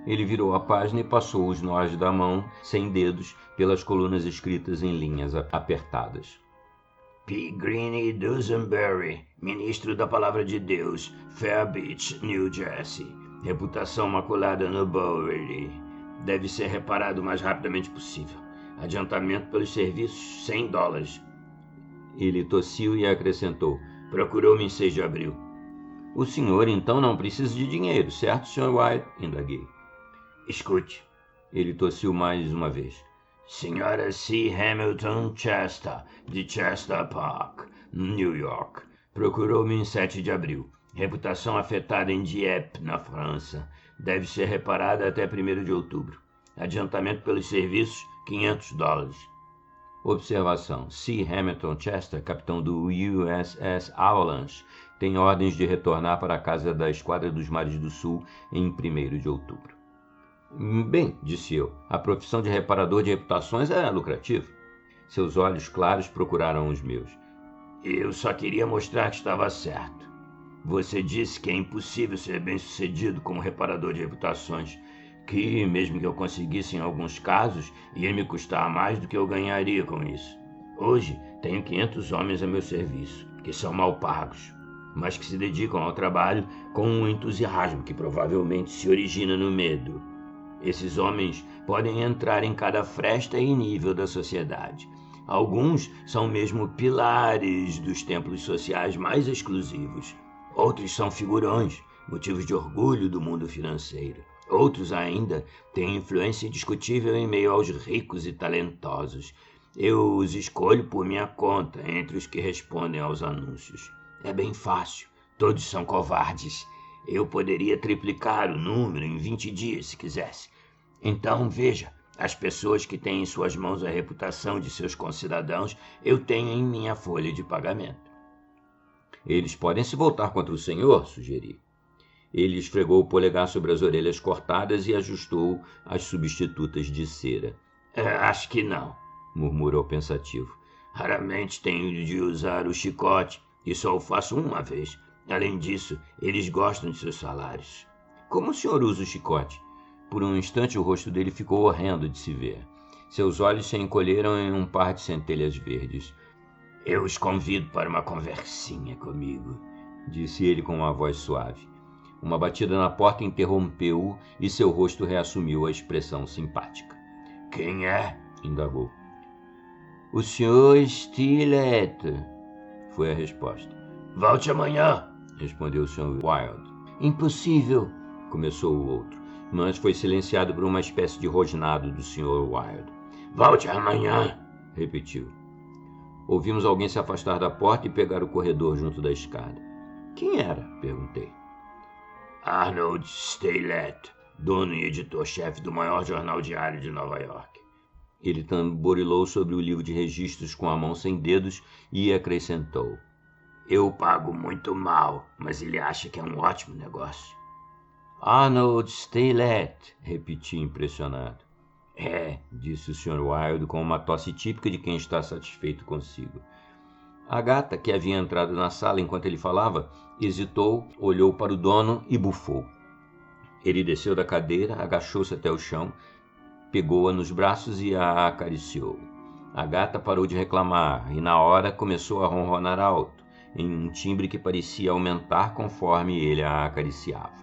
Speaker 1: Ele virou a página e passou os nós da mão, sem dedos, pelas colunas escritas em linhas apertadas. P. Greene Dusenberry, ministro da Palavra de Deus, Fair Beach, New Jersey. Reputação maculada no Bowery. Deve ser reparado o mais rapidamente possível. Adiantamento pelos serviços, $100. Ele tossiu e acrescentou, procurou-me em 6 de abril. O senhor, então, não precisa de dinheiro, certo, Sr. Wilde? Indaguei. Escute. Ele tossiu mais uma vez. Senhora C. Hamilton Chester, de Chester Park, New York. Procurou-me em 7 de abril. Reputação afetada em Dieppe, na França. Deve ser reparada até 1º de outubro. Adiantamento pelos serviços, $500. Observação. C. Hamilton Chester, capitão do USS Avalanche, tem ordens de retornar para a casa da Esquadra dos Mares do Sul em 1º de outubro. Bem, disse eu, a profissão de reparador de reputações é lucrativa. Seus olhos claros procuraram os meus. Eu só queria mostrar que estava certo. Você disse que é impossível ser bem-sucedido como reparador de reputações, que, mesmo que eu conseguisse em alguns casos, ia me custar mais do que eu ganharia com isso. Hoje, tenho 500 homens a meu serviço, que são mal pagos, mas que se dedicam ao trabalho com um entusiasmo que provavelmente se origina no medo. Esses homens podem entrar em cada fresta e nível da sociedade. Alguns são mesmo pilares dos templos sociais mais exclusivos. Outros são figurões, motivos de orgulho do mundo financeiro. Outros ainda têm influência indiscutível em meio aos ricos e talentosos. Eu os escolho por minha conta entre os que respondem aos anúncios. É bem fácil, todos são covardes. Eu poderia triplicar o número em 20 dias se quisesse. Então, veja,
Speaker 2: As pessoas que têm em suas mãos a reputação de seus concidadãos, eu tenho em minha folha de pagamento.
Speaker 1: Eles podem se voltar contra o senhor, sugeri. Ele esfregou o polegar sobre as orelhas cortadas e ajustou as substitutas de cera.
Speaker 2: Acho que não,
Speaker 1: murmurou pensativo.
Speaker 2: Raramente tenho de usar o chicote e só o faço uma vez. Além disso, eles gostam de seus salários.
Speaker 1: Como o senhor usa o chicote? Por um instante o rosto dele ficou horrendo de se ver. Seus olhos se encolheram em um par de centelhas verdes.
Speaker 2: Eu os convido para uma conversinha comigo,
Speaker 1: disse ele com uma voz suave. Uma batida na porta interrompeu-o e seu rosto reassumiu a expressão simpática.
Speaker 2: Quem é?
Speaker 1: Indagou. O senhor Steelett, foi a resposta.
Speaker 2: Volte amanhã,
Speaker 1: respondeu o Sr. Wilde.
Speaker 2: Impossível,
Speaker 1: começou o outro, mas foi silenciado por uma espécie de rosnado do Sr. Wilde.
Speaker 2: Volte amanhã,
Speaker 1: repetiu. Ouvimos alguém se afastar da porta e pegar o corredor junto da escada. Quem era? Perguntei.
Speaker 2: Arnold Steelett, dono e editor-chefe do maior jornal diário de Nova York.
Speaker 1: Ele tamborilou sobre o livro de registros com a mão sem dedos e acrescentou.
Speaker 2: Eu pago muito mal, mas ele acha que é um ótimo negócio.
Speaker 1: Arnold Steelett, repeti impressionado.
Speaker 2: Disse
Speaker 1: o Sr. Wilde com uma tosse típica de quem está satisfeito consigo. A gata, que havia entrado na sala enquanto ele falava, hesitou, olhou para o dono e bufou. Ele desceu da cadeira, agachou-se até o chão, pegou-a nos braços e a acariciou. A gata parou de reclamar e, na hora, começou a ronronar alto, em um timbre que parecia aumentar conforme ele a acariciava.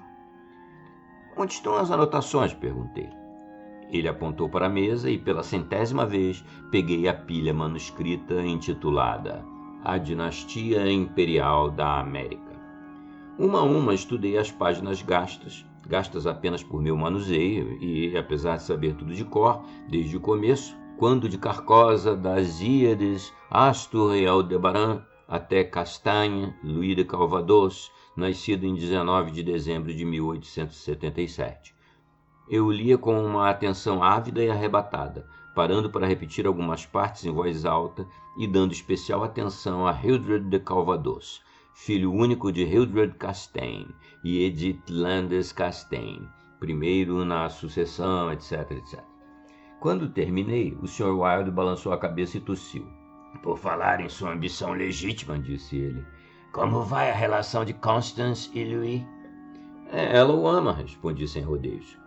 Speaker 1: Onde estão as anotações? Perguntei. Ele apontou para a mesa e, pela 100ª vez, peguei a pilha manuscrita intitulada A Dinastia Imperial da América. Uma a uma estudei as páginas gastas apenas por meu manuseio e, apesar de saber tudo de cor, desde o começo, quando de Carcosa, das Híades, Astur e Aldebaran, até Castanhe, Louis de Calvados, nascido em 19 de dezembro de 1877. Eu lia com uma atenção ávida e arrebatada, parando para repetir algumas partes em voz alta e dando especial atenção a Hildred de Calvados, filho único de Hildred Castaigne e Edith Landes Castaigne, primeiro na sucessão, etc, etc. Quando terminei, o Sr. Wilde balançou a cabeça e tossiu.
Speaker 2: Por falar em sua ambição legítima, disse ele, como vai a relação de Constance e Louis?
Speaker 1: Ela o ama, respondi sem rodeios.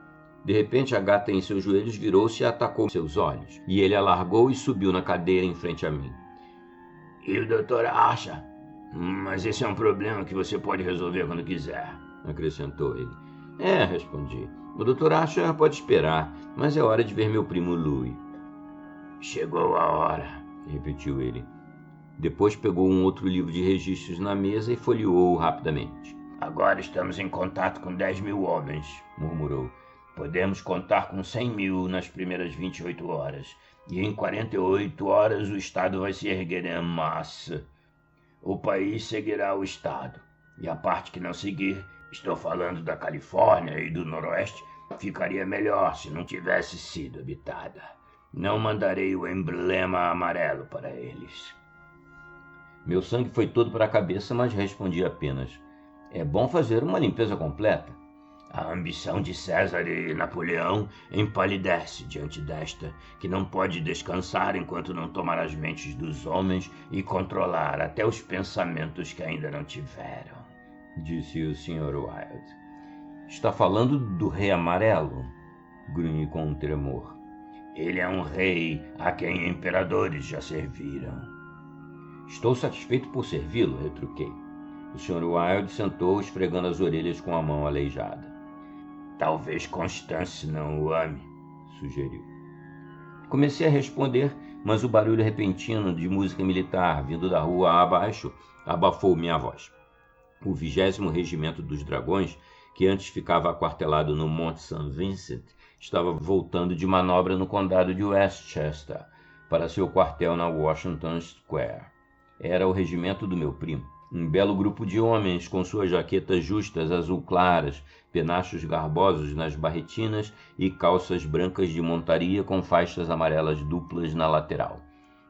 Speaker 1: De repente, a gata em seus joelhos virou-se e atacou seus olhos, e ele a largou e subiu na cadeira em frente a mim.
Speaker 2: E o doutor acha? Mas esse é um problema que você pode resolver quando quiser,
Speaker 1: acrescentou ele. Respondi. O doutor acha pode esperar, mas é hora de ver meu primo Louis.
Speaker 2: Chegou a hora,
Speaker 1: repetiu ele. Depois pegou um outro livro de registros na mesa e folheou-o rapidamente.
Speaker 2: Agora estamos em contato com 10.000 homens, murmurou. Podemos contar com 100.000 nas primeiras 28 horas. E em 48 horas o Estado vai se erguer em massa. O país seguirá o Estado. E a parte que não seguir, estou falando da Califórnia e do Noroeste, ficaria melhor se não tivesse sido habitada. Não mandarei o emblema amarelo para eles.
Speaker 1: Meu sangue foi todo para a cabeça, mas respondi apenas. É bom fazer uma limpeza completa.
Speaker 2: A ambição de César e Napoleão empalidece diante desta, que não pode descansar enquanto não tomar as mentes dos homens e controlar até os pensamentos que ainda não tiveram,
Speaker 1: disse o Sr. Wilde. Está falando do rei amarelo? Grunhi com um tremor.
Speaker 2: Ele é um rei a quem imperadores já serviram.
Speaker 1: Estou satisfeito por servi-lo, retruquei. O Sr. Wilde sentou esfregando as orelhas com a mão aleijada.
Speaker 2: Talvez Constance não o ame,
Speaker 1: sugeriu. Comecei a responder, mas o barulho repentino de música militar vindo da rua abaixo abafou minha voz. O 20º Regimento dos Dragões, que antes ficava aquartelado no Monte St. Vincent, estava voltando de manobra no condado de Westchester para seu quartel na Washington Square. Era o regimento do meu primo. Um belo grupo de homens com suas jaquetas justas azul claras, penachos garbosos nas barretinas e calças brancas de montaria com faixas amarelas duplas na lateral,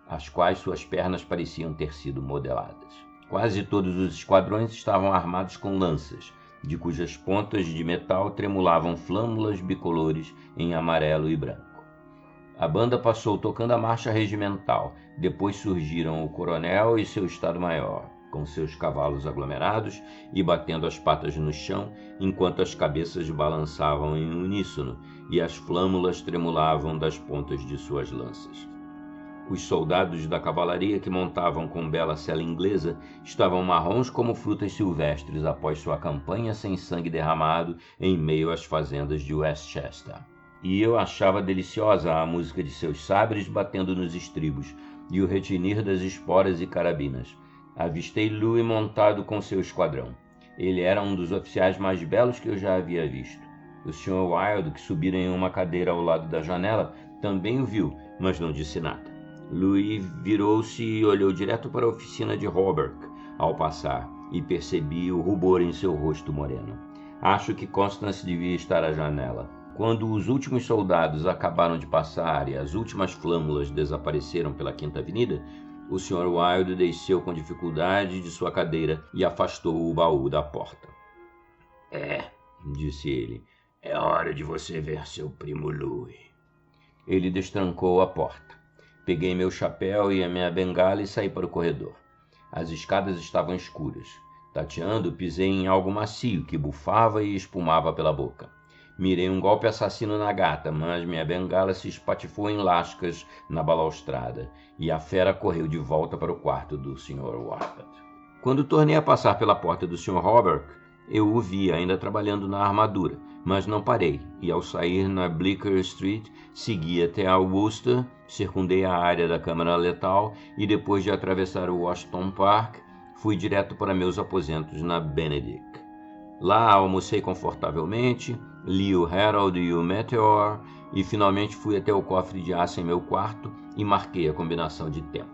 Speaker 1: as quais suas pernas pareciam ter sido modeladas. Quase todos os esquadrões estavam armados com lanças, de cujas pontas de metal tremulavam flâmulas bicolores em amarelo e branco. A banda passou tocando a marcha regimental, depois surgiram o coronel e seu estado-maior, com seus cavalos aglomerados e batendo as patas no chão, enquanto as cabeças balançavam em uníssono e as flâmulas tremulavam das pontas de suas lanças. Os soldados da cavalaria que montavam com bela sela inglesa estavam marrons como frutas silvestres após sua campanha sem sangue derramado em meio às fazendas de Westchester. E eu achava deliciosa a música de seus sabres batendo nos estribos e o retinir das esporas e carabinas. Avistei Louis montado com seu esquadrão. Ele era um dos oficiais mais belos que eu já havia visto. O Sr. Wilde, que subira em uma cadeira ao lado da janela, também o viu, mas não disse nada. Louis virou-se e olhou direto para a oficina de Hawberk ao passar, e percebi o rubor em seu rosto moreno. Acho que Constance devia estar à janela. Quando os últimos soldados acabaram de passar e as últimas flâmulas desapareceram pela Quinta Avenida, o Sr. Wilde desceu com dificuldade de sua cadeira e afastou o baú da porta.
Speaker 2: Disse ele, é hora de você ver seu primo Louis.
Speaker 1: Ele destrancou a porta. Peguei meu chapéu e a minha bengala e saí para o corredor. As escadas estavam escuras. Tateando, pisei em algo macio que bufava e espumava pela boca. Mirei um golpe assassino na gata, mas minha bengala se espatifou em lascas na balaustrada, e a fera correu de volta para o quarto do Sr. Warpath. Quando tornei a passar pela porta do Sr. Hawberk, eu o vi ainda trabalhando na armadura, mas não parei, e ao sair na Bleecker Street, segui até a Worcester, circundei a área da Câmara Letal e depois de atravessar o Washington Park, fui direto para meus aposentos na Benedict. Lá almocei confortavelmente, li o Herald e o Meteor e finalmente fui até o cofre de aço em meu quarto e marquei a combinação de tempo.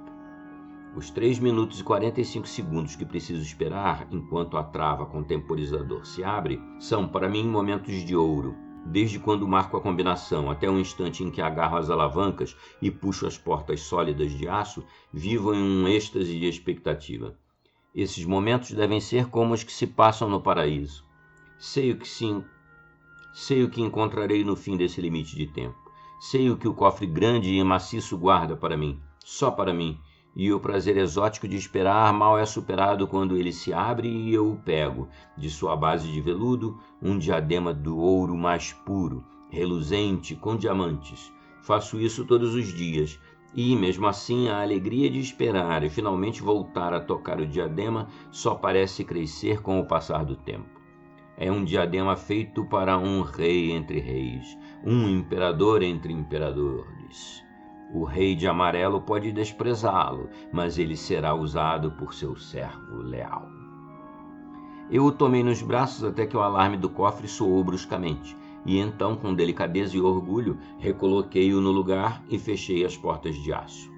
Speaker 1: Os 3 minutos e 45 segundos que preciso esperar enquanto a trava com temporizador se abre são para mim momentos de ouro, desde quando marco a combinação até o instante em que agarro as alavancas e puxo as portas sólidas de aço, vivo em um êxtase de expectativa. Esses momentos devem ser como os que se passam no paraíso. Sei o que encontrarei no fim desse limite de tempo. Sei o que o cofre grande e maciço guarda para mim, só para mim, e o prazer exótico de esperar mal é superado quando ele se abre e eu o pego, de sua base de veludo, um diadema do ouro mais puro, reluzente, com diamantes. Faço isso todos os dias, e, mesmo assim, a alegria de esperar e finalmente voltar a tocar o diadema só parece crescer com o passar do tempo. É um diadema feito para um rei entre reis, um imperador entre imperadores. O rei de amarelo pode desprezá-lo, mas ele será usado por seu servo leal. Eu o tomei nos braços até que o alarme do cofre soou bruscamente, e então, com delicadeza e orgulho, recoloquei-o no lugar e fechei as portas de aço.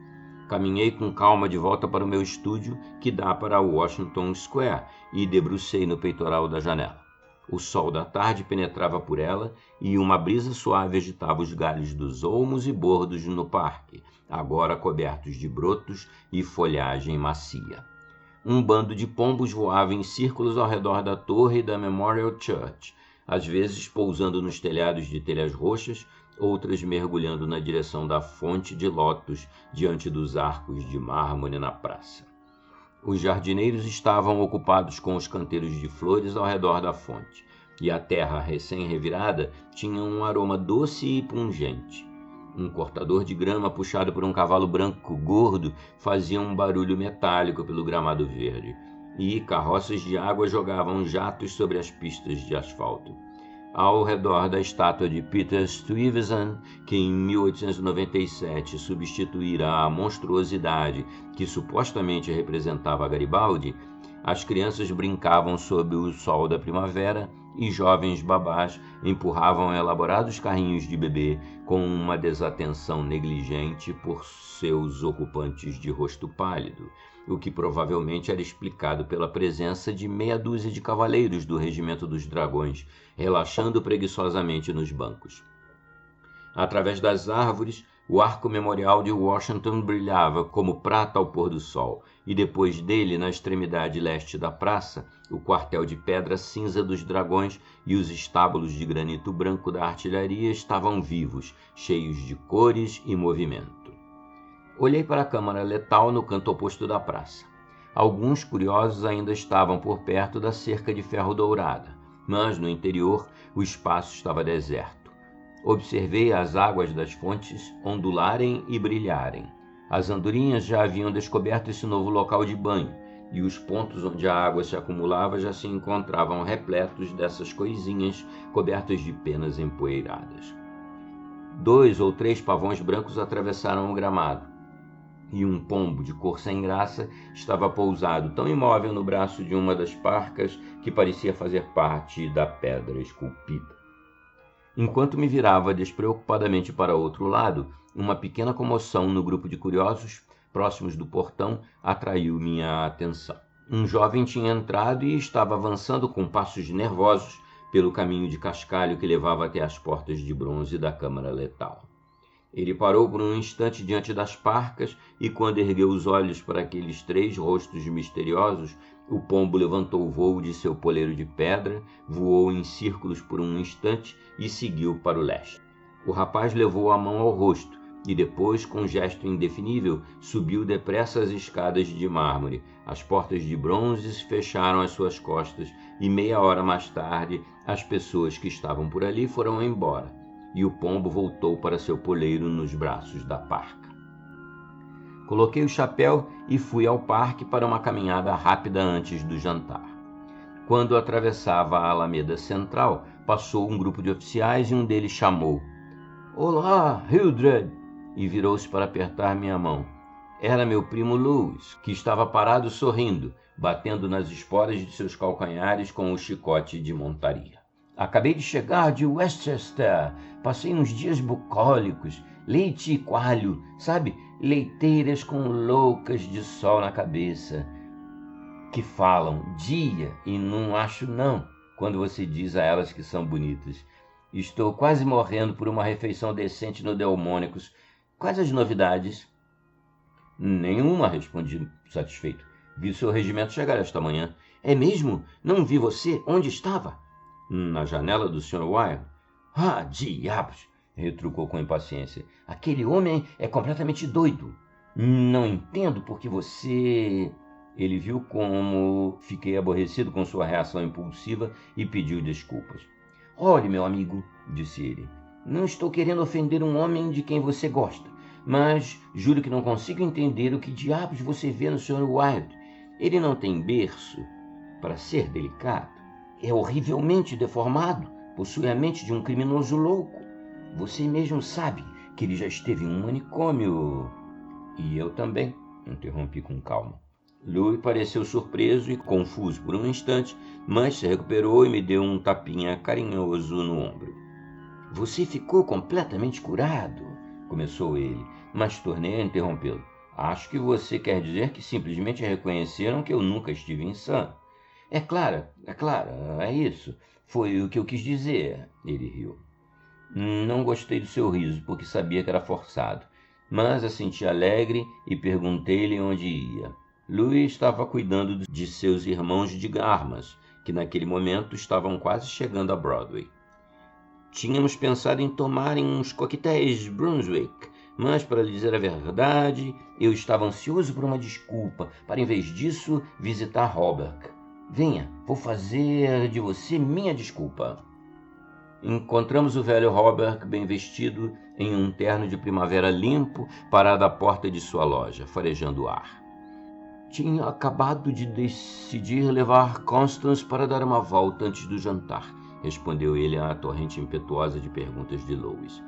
Speaker 1: Caminhei com calma de volta para o meu estúdio, que dá para Washington Square, e debrucei no peitoral da janela. O sol da tarde penetrava por ela e uma brisa suave agitava os galhos dos olmos e bordos no parque, agora cobertos de brotos e folhagem macia. Um bando de pombos voava em círculos ao redor da torre da Memorial Church, às vezes pousando nos telhados de telhas roxas, outras mergulhando na direção da fonte de lótus diante dos arcos de mármore na praça. Os jardineiros estavam ocupados com os canteiros de flores ao redor da fonte, e a terra recém-revirada tinha um aroma doce e pungente. Um cortador de grama puxado por um cavalo branco gordo fazia um barulho metálico pelo gramado verde, e carroças de água jogavam jatos sobre as pistas de asfalto. Ao redor da estátua de Peter Stuyvesant, que em 1897 substituíra a monstruosidade que supostamente representava Garibaldi, as crianças brincavam sob o sol da primavera e jovens babás empurravam elaborados carrinhos de bebê com uma desatenção negligente por seus ocupantes de rosto pálido, o que provavelmente era explicado pela presença de meia dúzia de cavaleiros do Regimento dos Dragões, relaxando preguiçosamente nos bancos. Através das árvores, o arco memorial de Washington brilhava como prata ao pôr do sol, e depois dele, na extremidade leste da praça, o quartel de pedra cinza dos dragões e os estábulos de granito branco da artilharia estavam vivos, cheios de cores e movimento. Olhei para a câmara letal no canto oposto da praça. Alguns curiosos ainda estavam por perto da cerca de ferro dourada, mas no interior o espaço estava deserto. Observei as águas das fontes ondularem e brilharem. As andorinhas já haviam descoberto esse novo local de banho, e os pontos onde a água se acumulava já se encontravam repletos dessas coisinhas cobertas de penas empoeiradas. 2 ou 3 pavões brancos atravessaram o gramado, e um pombo de cor sem graça estava pousado tão imóvel no braço de uma das parcas que parecia fazer parte da pedra esculpida. Enquanto me virava despreocupadamente para outro lado, uma pequena comoção no grupo de curiosos próximos do portão atraiu minha atenção. Um jovem tinha entrado e estava avançando com passos nervosos pelo caminho de cascalho que levava até as portas de bronze da câmara letal. Ele parou por um instante diante das parcas e, quando ergueu os olhos para aqueles 3 rostos misteriosos, o pombo levantou o vôo de seu poleiro de pedra, voou em círculos por um instante e seguiu para o leste. O rapaz levou a mão ao rosto e depois, com um gesto indefinível, subiu depressa as escadas de mármore. As portas de bronze se fecharam às suas costas e meia hora mais tarde as pessoas que estavam por ali foram embora e o pombo voltou para seu poleiro nos braços da parca. Coloquei o chapéu e fui ao parque para uma caminhada rápida antes do jantar. Quando atravessava a alameda central, passou um grupo de oficiais e um deles chamou: "Olá, Hildred!" e virou-se para apertar minha mão. Era meu primo Louis, que estava parado sorrindo, batendo nas esporas de seus calcanhares com o chicote de montaria. "Acabei de chegar de Westchester. Passei uns dias bucólicos, leite e coalho, sabe? Leiteiras com loucas de sol na cabeça, que falam dia e não acho não, quando você diz a elas que são bonitas. Estou quase morrendo por uma refeição decente no Delmônicos. Quais as novidades?" "Nenhuma", respondi satisfeito. "Vi o seu regimento chegar esta manhã." "É mesmo? Não vi você. Onde estava?" "Na janela do Sr. Wilde." "Ah, diabos!" retrucou com impaciência. "Aquele homem é completamente doido. Não entendo porque você..." Ele viu como fiquei aborrecido com sua reação impulsiva e pediu desculpas. "Olhe, meu amigo", disse ele, "não estou querendo ofender um homem de quem você gosta, mas juro que não consigo entender o que diabos você vê no Sr. Wilde. Ele não tem berço, para ser delicado. É horrivelmente deformado, possui a mente de um criminoso louco. Você mesmo sabe que ele já esteve em um manicômio." "E eu também", interrompi com calma. Louis pareceu surpreso e confuso por um instante, mas se recuperou e me deu um tapinha carinhoso no ombro. "Você ficou completamente curado", começou ele, mas tornei a interrompê-lo. "Acho que você quer dizer que simplesmente reconheceram que eu nunca estive insano." É claro, é isso. Foi o que eu quis dizer." Ele riu. Não gostei do seu riso, porque sabia que era forçado, mas a senti alegre e perguntei-lhe onde ia. Louis estava cuidando de seus irmãos de armas, que naquele momento estavam quase chegando a Broadway. "Tínhamos pensado em tomar uns coquetéis Brunswick, mas, para lhe dizer a verdade, eu estava ansioso por uma desculpa para, em vez disso, visitar Holberg. Venha, vou fazer de você minha desculpa." Encontramos o velho Holberg bem vestido, em um terno de primavera limpo, parado à porta de sua loja, farejando o ar. "Tinha acabado de decidir levar Constance para dar uma volta antes do jantar", respondeu ele à torrente impetuosa de perguntas de Louis.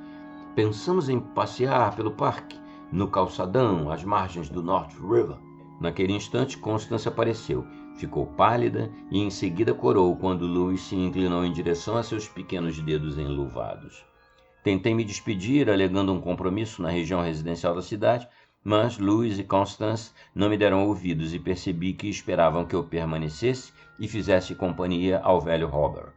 Speaker 1: "Pensamos em passear pelo parque, no calçadão, às margens do North River." Naquele instante, Constance apareceu. Ficou pálida e em seguida corou quando Louis se inclinou em direção a seus pequenos dedos enluvados. Tentei me despedir, alegando um compromisso na região residencial da cidade, Mas Louis e Constance não me deram ouvidos e percebi que esperavam que eu permanecesse e fizesse companhia ao velho Robert.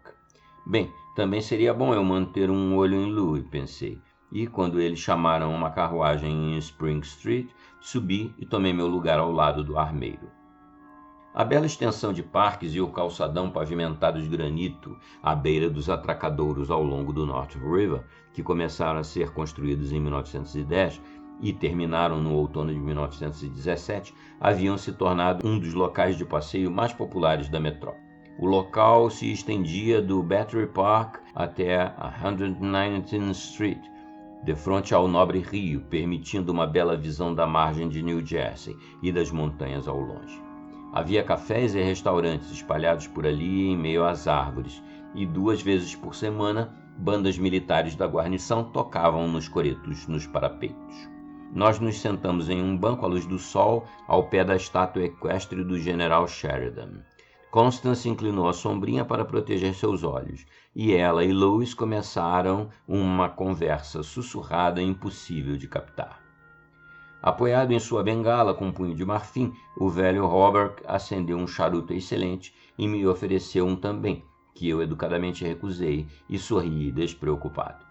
Speaker 1: Bem, também seria bom eu manter um olho em Louis, pensei, e quando eles chamaram uma carruagem em Spring Street, subi e tomei meu lugar ao lado do armeiro. A bela extensão de parques e o calçadão pavimentado de granito à beira dos atracadouros ao longo do North River, que começaram a ser construídos em 1910 e terminaram no outono de 1917, haviam se tornado um dos locais de passeio mais populares da metrópole. O local se estendia do Battery Park até a 119th Street, de frente ao nobre rio, permitindo uma bela visão da margem de New Jersey e das montanhas ao longe. Havia cafés e restaurantes espalhados por ali em meio às árvores, e 2 vezes por semana, bandas militares da guarnição tocavam nos coretos nos parapeitos. Nós nos sentamos em um banco à luz do sol, ao pé da estátua equestre do general Sheridan. Constance inclinou a sombrinha para proteger seus olhos, e ela e Louis começaram uma conversa sussurrada impossível de captar. Apoiado em sua bengala com um punho de marfim, o velho Robert acendeu um charuto excelente e me ofereceu um também, que eu educadamente recusei e sorri despreocupado.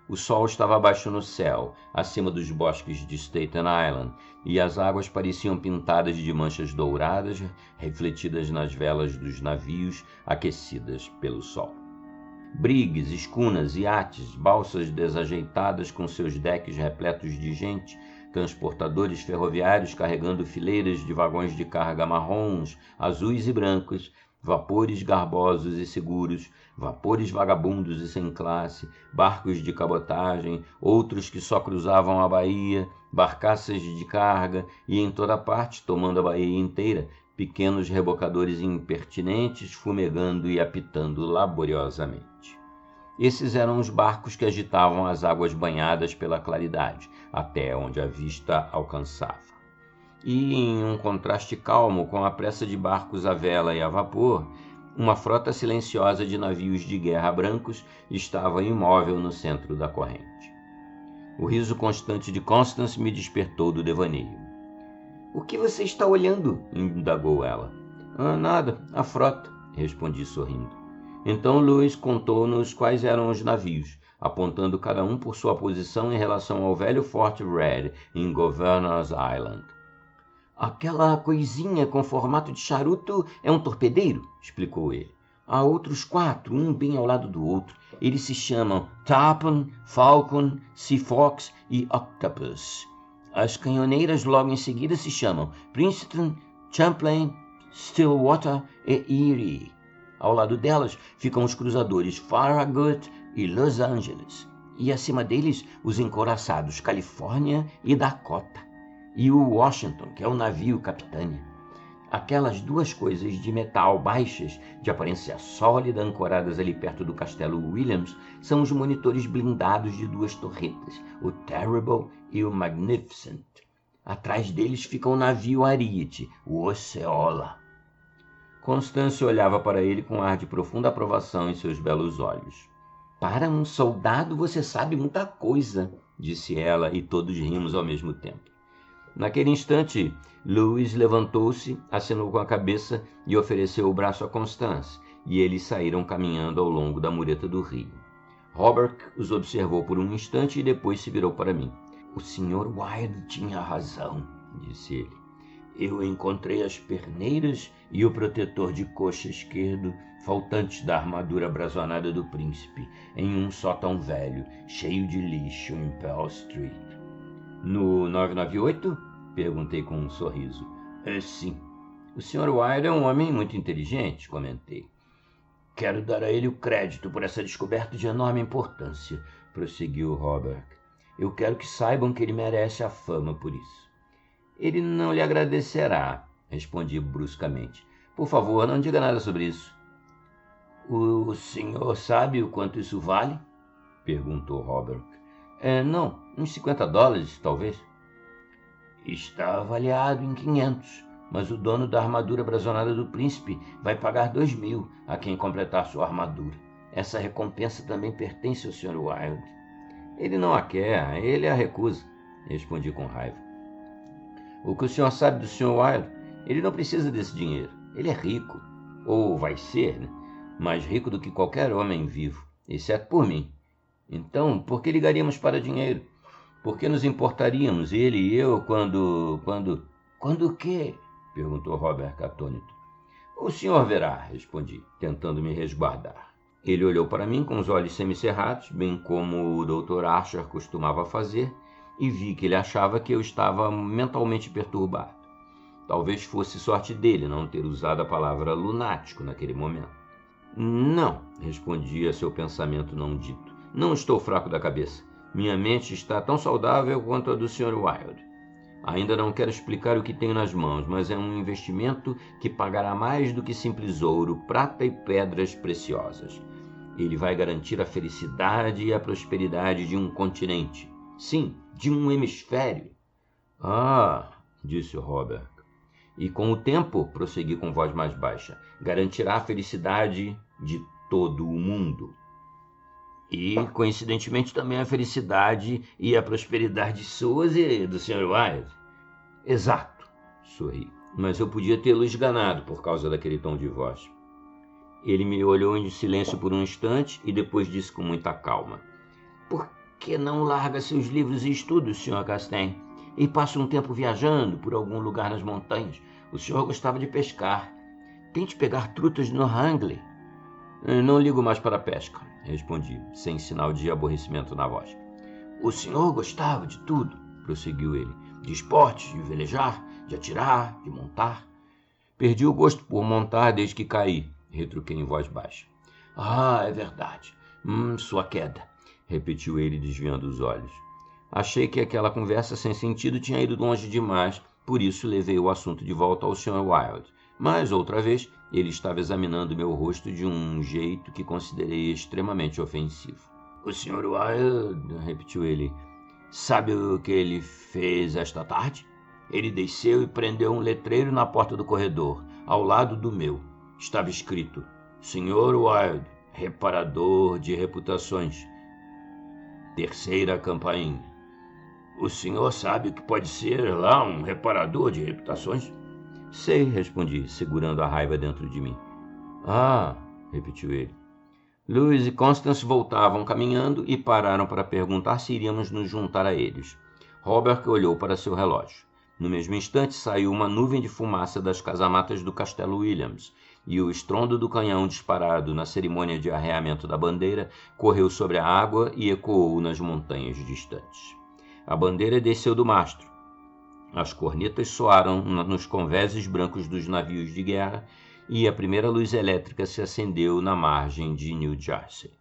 Speaker 1: O sol estava abaixo no céu, acima dos bosques de Staten Island, e as águas pareciam pintadas de manchas douradas, refletidas nas velas dos navios aquecidas pelo sol. Brigues, escunas, iates, balsas desajeitadas com seus decks repletos de gente, transportadores ferroviários carregando fileiras de vagões de carga marrons, azuis e brancos, vapores garbosos e seguros, vapores vagabundos e sem classe, barcos de cabotagem, outros que só cruzavam a baía, barcaças de carga e em toda parte, tomando a baía inteira, pequenos rebocadores impertinentes fumegando e apitando laboriosamente. Esses eram os barcos que agitavam as águas banhadas pela claridade, até onde a vista alcançava. E, em um contraste calmo com a pressa de barcos à vela e a vapor, uma frota silenciosa de navios de guerra brancos estava imóvel no centro da corrente. O riso constante de Constance me despertou do devaneio. — O que você está olhando? — indagou ela. — Nada, a frota — respondi sorrindo. Então Louis contou-nos quais eram os navios, apontando cada um por sua posição em relação ao velho Fort Red, em Governor's Island. — Aquela coisinha com formato de charuto é um torpedeiro, explicou ele. Há outros 4, um bem ao lado do outro. Eles se chamam Tarpon, Falcon, Sea Fox e Octopus. As canhoneiras logo em seguida se chamam Princeton, Champlain, Stillwater e Erie. Ao lado delas ficam os cruzadores Farragut e Los Angeles. E acima deles os encouraçados Califórnia e Dakota. E o Washington, que é o navio Capitânia. Aquelas 2 coisas de metal baixas, de aparência sólida, ancoradas ali perto do castelo Williams, são os monitores blindados de 2 torretas, o Terrible e o Magnificent. Atrás deles fica o navio Ariete, o Osceola. Constance olhava para ele com ar de profunda aprovação em seus belos olhos. — Para um soldado você sabe muita coisa, disse ela, e todos rimos ao mesmo tempo. Naquele instante, Louis levantou-se, acenou com a cabeça e ofereceu o braço a Constance, e eles saíram caminhando ao longo da mureta do rio. Robert os observou por um instante e depois se virou para mim. — O Sr. Wilde tinha razão, disse ele. Eu encontrei as perneiras e o protetor de coxa esquerdo, faltantes da armadura brazonada do príncipe, em um sótão velho, cheio de lixo em Pearl Street. — No 998? Perguntei com um sorriso. — Sim. — O Sr. Wilde é um homem muito inteligente, comentei. — Quero dar a ele o crédito por essa descoberta de enorme importância, prosseguiu Robert. Eu quero que saibam que ele merece a fama por isso. — Ele não lhe agradecerá, respondi bruscamente. Por favor, não diga nada sobre isso. — O senhor sabe o quanto isso vale? Perguntou Robert. — Não, uns $50, talvez. — Está avaliado em 500, mas o dono da armadura brazonada do príncipe vai pagar 2.000 a quem completar sua armadura. Essa recompensa também pertence ao Sr. Wilde. — Ele não a quer, ele a recusa, respondi com raiva. O que o senhor sabe do Sr. Wilde? Ele não precisa desse dinheiro. Ele é rico. Ou vai ser, né? Mais rico do que qualquer homem vivo, exceto por mim. Então, por que ligaríamos para dinheiro? Por que nos importaríamos, ele e eu, quando... Quando o quê? Perguntou Robert atônito. O senhor verá, respondi, tentando me resguardar. Ele olhou para mim com os olhos semicerrados, bem como o Dr. Archer costumava fazer, e vi que ele achava que eu estava mentalmente perturbado. Talvez fosse sorte dele não ter usado a palavra lunático naquele momento. Não, respondi a seu pensamento não dito. Não estou fraco da cabeça. Minha mente está tão saudável quanto a do Sr. Wilde. Ainda não quero explicar o que tenho nas mãos, mas é um investimento que pagará mais do que simples ouro, prata e pedras preciosas. Ele vai garantir a felicidade e a prosperidade de um continente. Sim, de um hemisfério. Ah, disse o Robert. E com o tempo, prossegui com voz mais baixa, garantirá a felicidade de todo o mundo. E, coincidentemente, também a felicidade e a prosperidade suas e do Sr. Wilde. Exato, sorri. Mas eu podia tê-lo esganado por causa daquele tom de voz. Ele me olhou em silêncio por um instante e depois disse com muita calma. Por que não larga seus livros e estudos, Sr. Castaigne, e passa um tempo viajando por algum lugar nas montanhas? O senhor gostava de pescar. Tente pegar trutas no Hangli. Não ligo mais para a pesca, respondi, sem sinal de aborrecimento na voz. O senhor gostava de tudo, prosseguiu ele. De esportes, de velejar, de atirar, de montar. Perdi o gosto por montar desde que caí, retruquei em voz baixa. Ah, é verdade. Sua queda, repetiu ele, desviando os olhos. Achei que aquela conversa sem sentido tinha ido longe demais, por isso levei o assunto de volta ao Sr. Wilde. Mas, outra vez, ele estava examinando meu rosto de um jeito que considerei extremamente ofensivo. O Sr. Wilde, repetiu ele, sabe o que ele fez esta tarde? Ele desceu e prendeu um letreiro na porta do corredor, ao lado do meu. Estava escrito, Sr. Wilde, reparador de reputações. Terceira campainha. O senhor sabe o que pode ser lá um reparador de reputações? Sei, respondi, segurando a raiva dentro de mim. Ah, repetiu ele. Louis e Constance voltavam caminhando e pararam para perguntar se iríamos nos juntar a eles. Robert olhou para seu relógio. No mesmo instante saiu uma nuvem de fumaça das casamatas do Castelo Williams, e o estrondo do canhão disparado na cerimônia de arreamento da bandeira correu sobre a água e ecoou nas montanhas distantes. A bandeira desceu do mastro. As cornetas soaram nos convéses brancos dos navios de guerra e a primeira luz elétrica se acendeu na margem de New Jersey.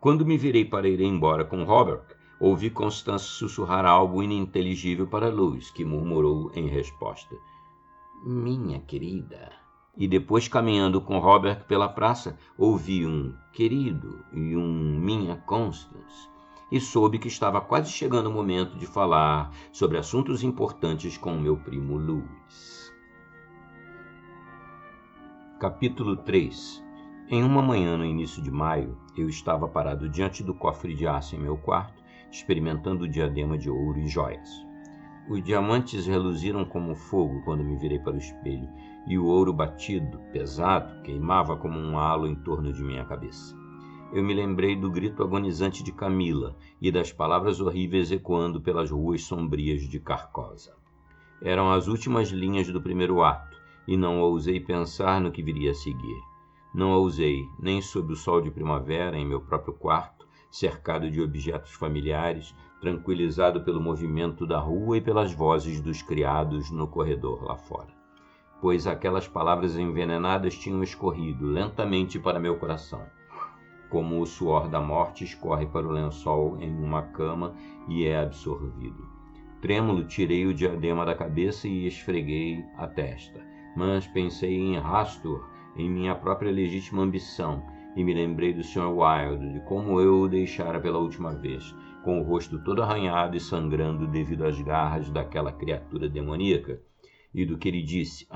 Speaker 1: Quando me virei para ir embora com Robert, ouvi Constance sussurrar algo ininteligível para Louis, que murmurou em resposta. Minha querida. E depois, caminhando com Robert pela praça, ouvi um querido e um minha Constance, e soube que estava quase chegando o momento de falar sobre assuntos importantes com meu primo Louis. Capítulo 3. Em uma manhã no início de maio, eu estava parado diante do cofre de aço em meu quarto, experimentando o diadema de ouro e joias. Os diamantes reluziram como fogo quando me virei para o espelho, e o ouro batido, pesado, queimava como um halo em torno de minha cabeça. Eu me lembrei do grito agonizante de Camila e das palavras horríveis ecoando pelas ruas sombrias de Carcosa. Eram as últimas linhas do primeiro ato, e não ousei pensar no que viria a seguir. Não ousei, nem sob o sol de primavera, em meu próprio quarto, cercado de objetos familiares, tranquilizado pelo movimento da rua e pelas vozes dos criados no corredor lá fora. Pois aquelas palavras envenenadas tinham escorrido lentamente para meu coração, como o suor da morte escorre para o lençol em uma cama e é absorvido. Trêmulo, tirei o diadema da cabeça e esfreguei a testa, mas pensei em Hastur, em minha própria legítima ambição, e me lembrei do Sr. Wilde, de como eu o deixara pela última vez, com o rosto todo arranhado e sangrando devido às garras daquela criatura demoníaca, e do que ele disse,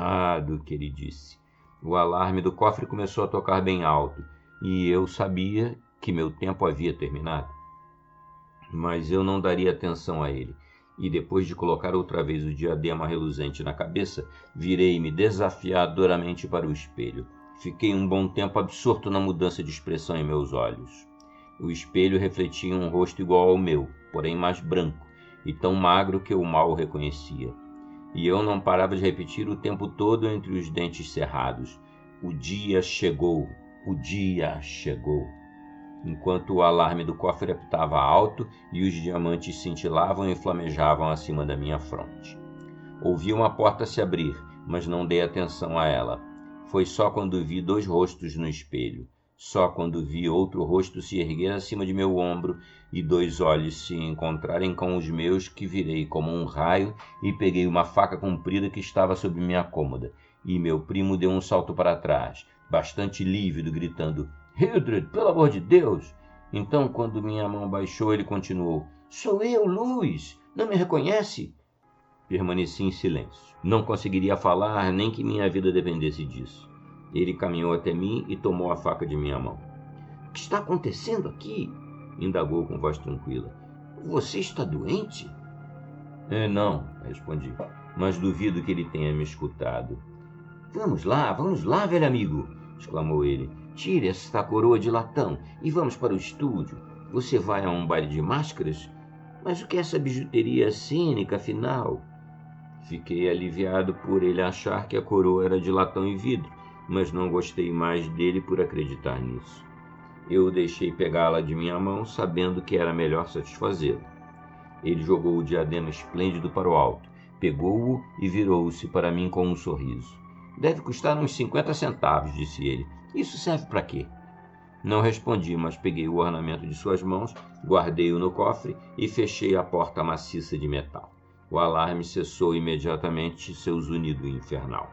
Speaker 1: do que ele disse. O alarme do cofre começou a tocar bem alto, e eu sabia que meu tempo havia terminado. Mas eu não daria atenção a ele. e depois de colocar outra vez o diadema reluzente na cabeça, virei-me desafiadoramente para o espelho. Fiquei um bom tempo absorto na mudança de expressão em meus olhos. O espelho refletia um rosto igual ao meu, porém mais branco, e tão magro que eu mal o reconhecia. E eu não parava de repetir o tempo todo entre os dentes cerrados: o dia chegou, o dia chegou. Enquanto o alarme do cofre apitava alto e os diamantes cintilavam e flamejavam acima da minha fronte. Ouvi uma porta se abrir, mas não dei atenção a ela. Foi só quando vi 2 rostos no espelho, só quando vi outro rosto se erguer acima de meu ombro e 2 olhos se encontrarem com os meus, que virei como um raio e peguei uma faca comprida que estava sob minha cômoda, e meu primo deu um salto para trás, bastante lívido, gritando: "Hildred, pelo amor de Deus!" Então, quando minha mão baixou, ele continuou: "Sou eu, Luz! Não me reconhece?" Permaneci em silêncio. Não conseguiria falar, nem que minha vida dependesse disso. Ele caminhou até mim e tomou a faca de minha mão. "O que está acontecendo aqui?" indagou com voz tranquila. "Você está doente?" Não", respondi, "mas duvido que ele tenha me escutado." vamos lá, velho amigo!" exclamou ele. "Tire esta coroa de latão e vamos para o estúdio. Você vai a um baile de máscaras? Mas o que é essa bijuteria cênica, afinal?" Fiquei aliviado por ele achar que a coroa era de latão e vidro, mas não gostei mais dele por acreditar nisso. Eu o deixei pegá-la de minha mão, sabendo que era melhor satisfazê-lo. Ele jogou o diadema esplêndido para o alto, pegou-o e virou-se para mim com um sorriso. "Deve custar uns 50 centavos, disse ele. "Isso serve para quê?" Não respondi, mas peguei o ornamento de suas mãos, guardei-o no cofre e fechei a porta maciça de metal. O alarme cessou imediatamente seu zunido infernal.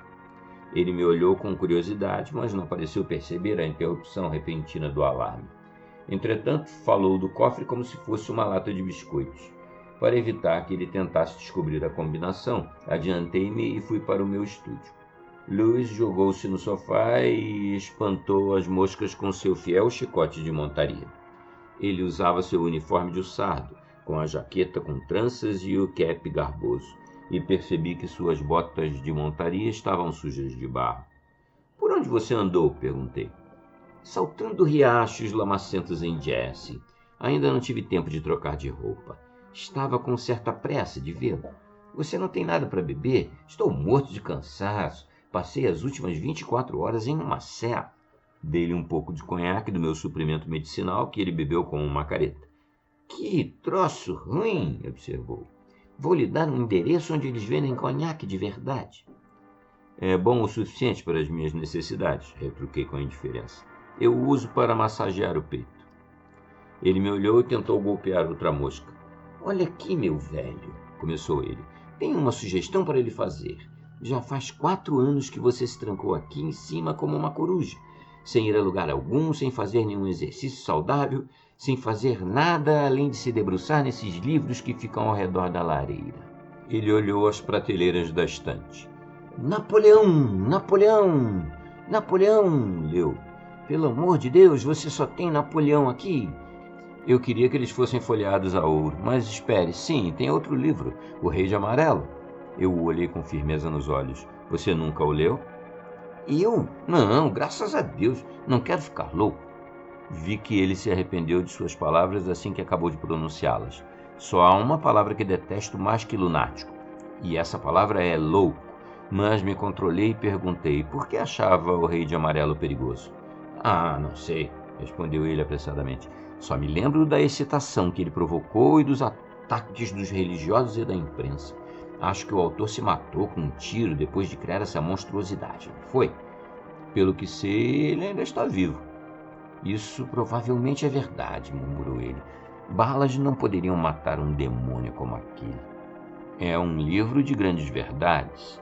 Speaker 1: Ele me olhou com curiosidade, mas não pareceu perceber a interrupção repentina do alarme. Entretanto, falou do cofre como se fosse uma lata de biscoitos. Para evitar que ele tentasse descobrir a combinação, adiantei-me e fui para o meu estúdio. Lewis jogou-se no sofá e espantou as moscas com seu fiel chicote de montaria. Ele usava seu uniforme de sardo, com a jaqueta com tranças e o cap garboso, e percebi que suas botas de montaria estavam sujas de barro. "Por onde você andou?" perguntei. "Saltando riachos lamacentos em Jesse. Ainda não tive tempo de trocar de roupa. Estava com certa pressa de vê-lo. Você não tem nada para beber? Estou morto de cansaço. Passei as últimas 24 horas em uma sé." Dei-lhe um pouco de conhaque do meu suprimento medicinal, que ele bebeu com uma careta. "Que troço ruim!" observou. "Vou lhe dar um endereço onde eles vendem conhaque de verdade." "É bom o suficiente para as minhas necessidades", retruquei com indiferença. "Eu o uso para massagear o peito." Ele me olhou e tentou golpear outra mosca. "Olha aqui, meu velho", começou ele. "Tenho uma sugestão para lhe fazer. Já faz 4 anos que você se trancou aqui em cima como uma coruja, sem ir a lugar algum, sem fazer nenhum exercício saudável, sem fazer nada além de se debruçar nesses livros que ficam ao redor da lareira." Ele olhou as prateleiras da estante. "Napoleão! Napoleão! Napoleão!" leu. "Pelo amor de Deus, você só tem Napoleão aqui?" Eu queria que eles fossem folheados a ouro, mas espere, sim, tem outro livro, O Rei de Amarelo. Eu o olhei com firmeza nos olhos. "Você nunca o leu?" "Eu? Não, graças a Deus, não quero ficar louco." Vi que ele se arrependeu de suas palavras assim que acabou de pronunciá-las. Só há uma palavra que detesto mais que lunático, e essa palavra é louco. Mas me controlei e perguntei por que achava O Rei de Amarelo perigoso. Não sei", respondeu ele apressadamente. "Só me lembro da excitação que ele provocou e dos ataques dos religiosos e da imprensa. Acho que o autor se matou com um tiro depois de criar essa monstruosidade, não foi? Pelo que sei, ele ainda está vivo." "Isso provavelmente é verdade", murmurou ele. "Balas não poderiam matar um demônio como aquele." "É um livro de grandes verdades."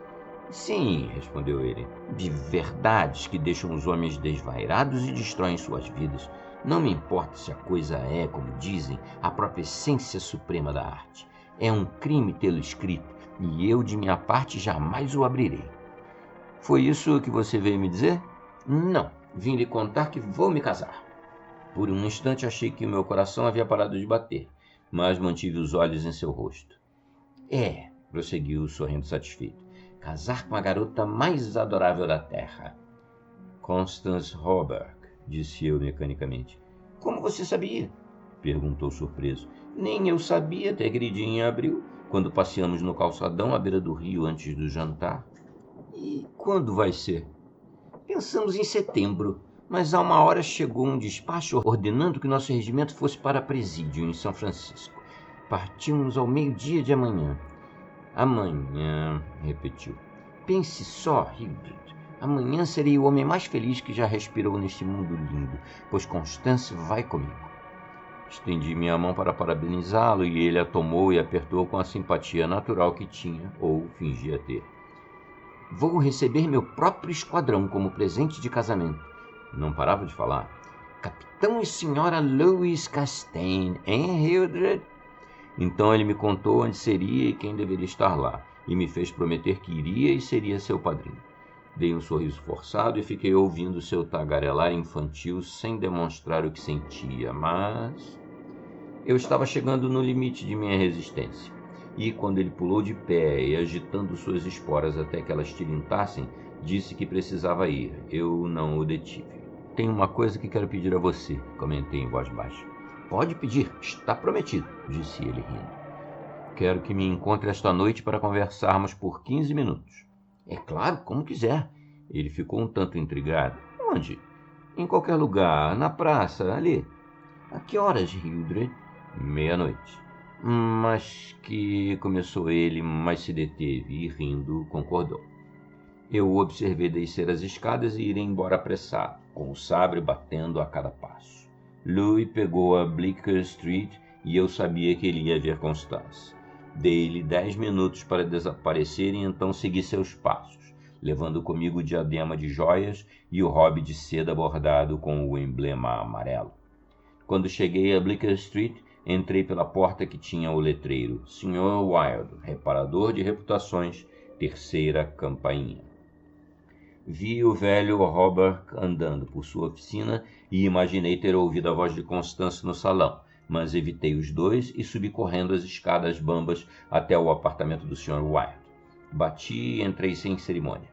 Speaker 1: "Sim", respondeu ele, "de verdades que deixam os homens desvairados e destroem suas vidas. Não me importa se a coisa é, como dizem, a própria essência suprema da arte. É um crime tê-lo escrito, e eu, de minha parte, jamais o abrirei." "Foi isso que você veio me dizer?" "Não, vim lhe contar que vou me casar." Por um instante achei que o meu coração havia parado de bater, mas mantive os olhos em seu rosto. prosseguiu, sorrindo satisfeito. Casar com a garota mais adorável da terra. Constance Roebuck, disse eu mecanicamente. Como você sabia? Perguntou surpreso. Nem eu sabia até aquele dia em abril, quando passeamos no calçadão à beira do rio antes do jantar. E quando vai ser? Pensamos em setembro, mas há uma hora chegou um despacho ordenando que nosso regimento fosse para presídio em São Francisco. Partimos ao meio-dia de amanhã. Amanhã, repetiu. Pense só, Hildred. Amanhã serei o homem mais feliz que já respirou neste mundo lindo, pois Constance vai comigo. Estendi minha mão para parabenizá-lo e ele a tomou e apertou com a simpatia natural que tinha, ou fingia ter. Vou receber meu próprio esquadrão como presente de casamento. Não parava de falar. Capitão e senhora Louis Castaigne, hein, Hildred? Então ele me contou onde seria e quem deveria estar lá, e me fez prometer que iria e seria seu padrinho. Dei um sorriso forçado e fiquei ouvindo seu tagarelar infantil sem demonstrar o que sentia, mas eu estava chegando no limite de minha resistência. E quando ele pulou de pé e agitando suas esporas até que elas tilintassem, disse que precisava ir. Eu não o detive. Tenho uma coisa que quero pedir a você, comentei em voz baixa. Pode pedir, está prometido, disse ele rindo. Quero que me encontre esta noite para conversarmos por 15 minutos. É claro, como quiser. Ele ficou um tanto intrigado. Onde? Em qualquer lugar, na praça, ali. A que horas, Hildred? 00:30. Mas que... começou ele, mas se deteve e, rindo, concordou. Eu o observei descer as escadas e ir embora apressado, com o sabre batendo a cada passo. Louis pegou a Bleecker Street e eu sabia que ele ia ver Constance. Dei-lhe 10 minutos para desaparecer e então segui seus passos, levando comigo o diadema de joias e o robe de seda bordado com o emblema amarelo. Quando cheguei a Bleecker Street, entrei pela porta que tinha o letreiro Sr. Wilde, reparador de reputações, terceira campainha. Vi o velho Robert andando por sua oficina e imaginei ter ouvido a voz de Constance no salão, mas evitei os dois e subi correndo as escadas bambas até o apartamento do Sr. Wilde. Bati e entrei sem cerimônia.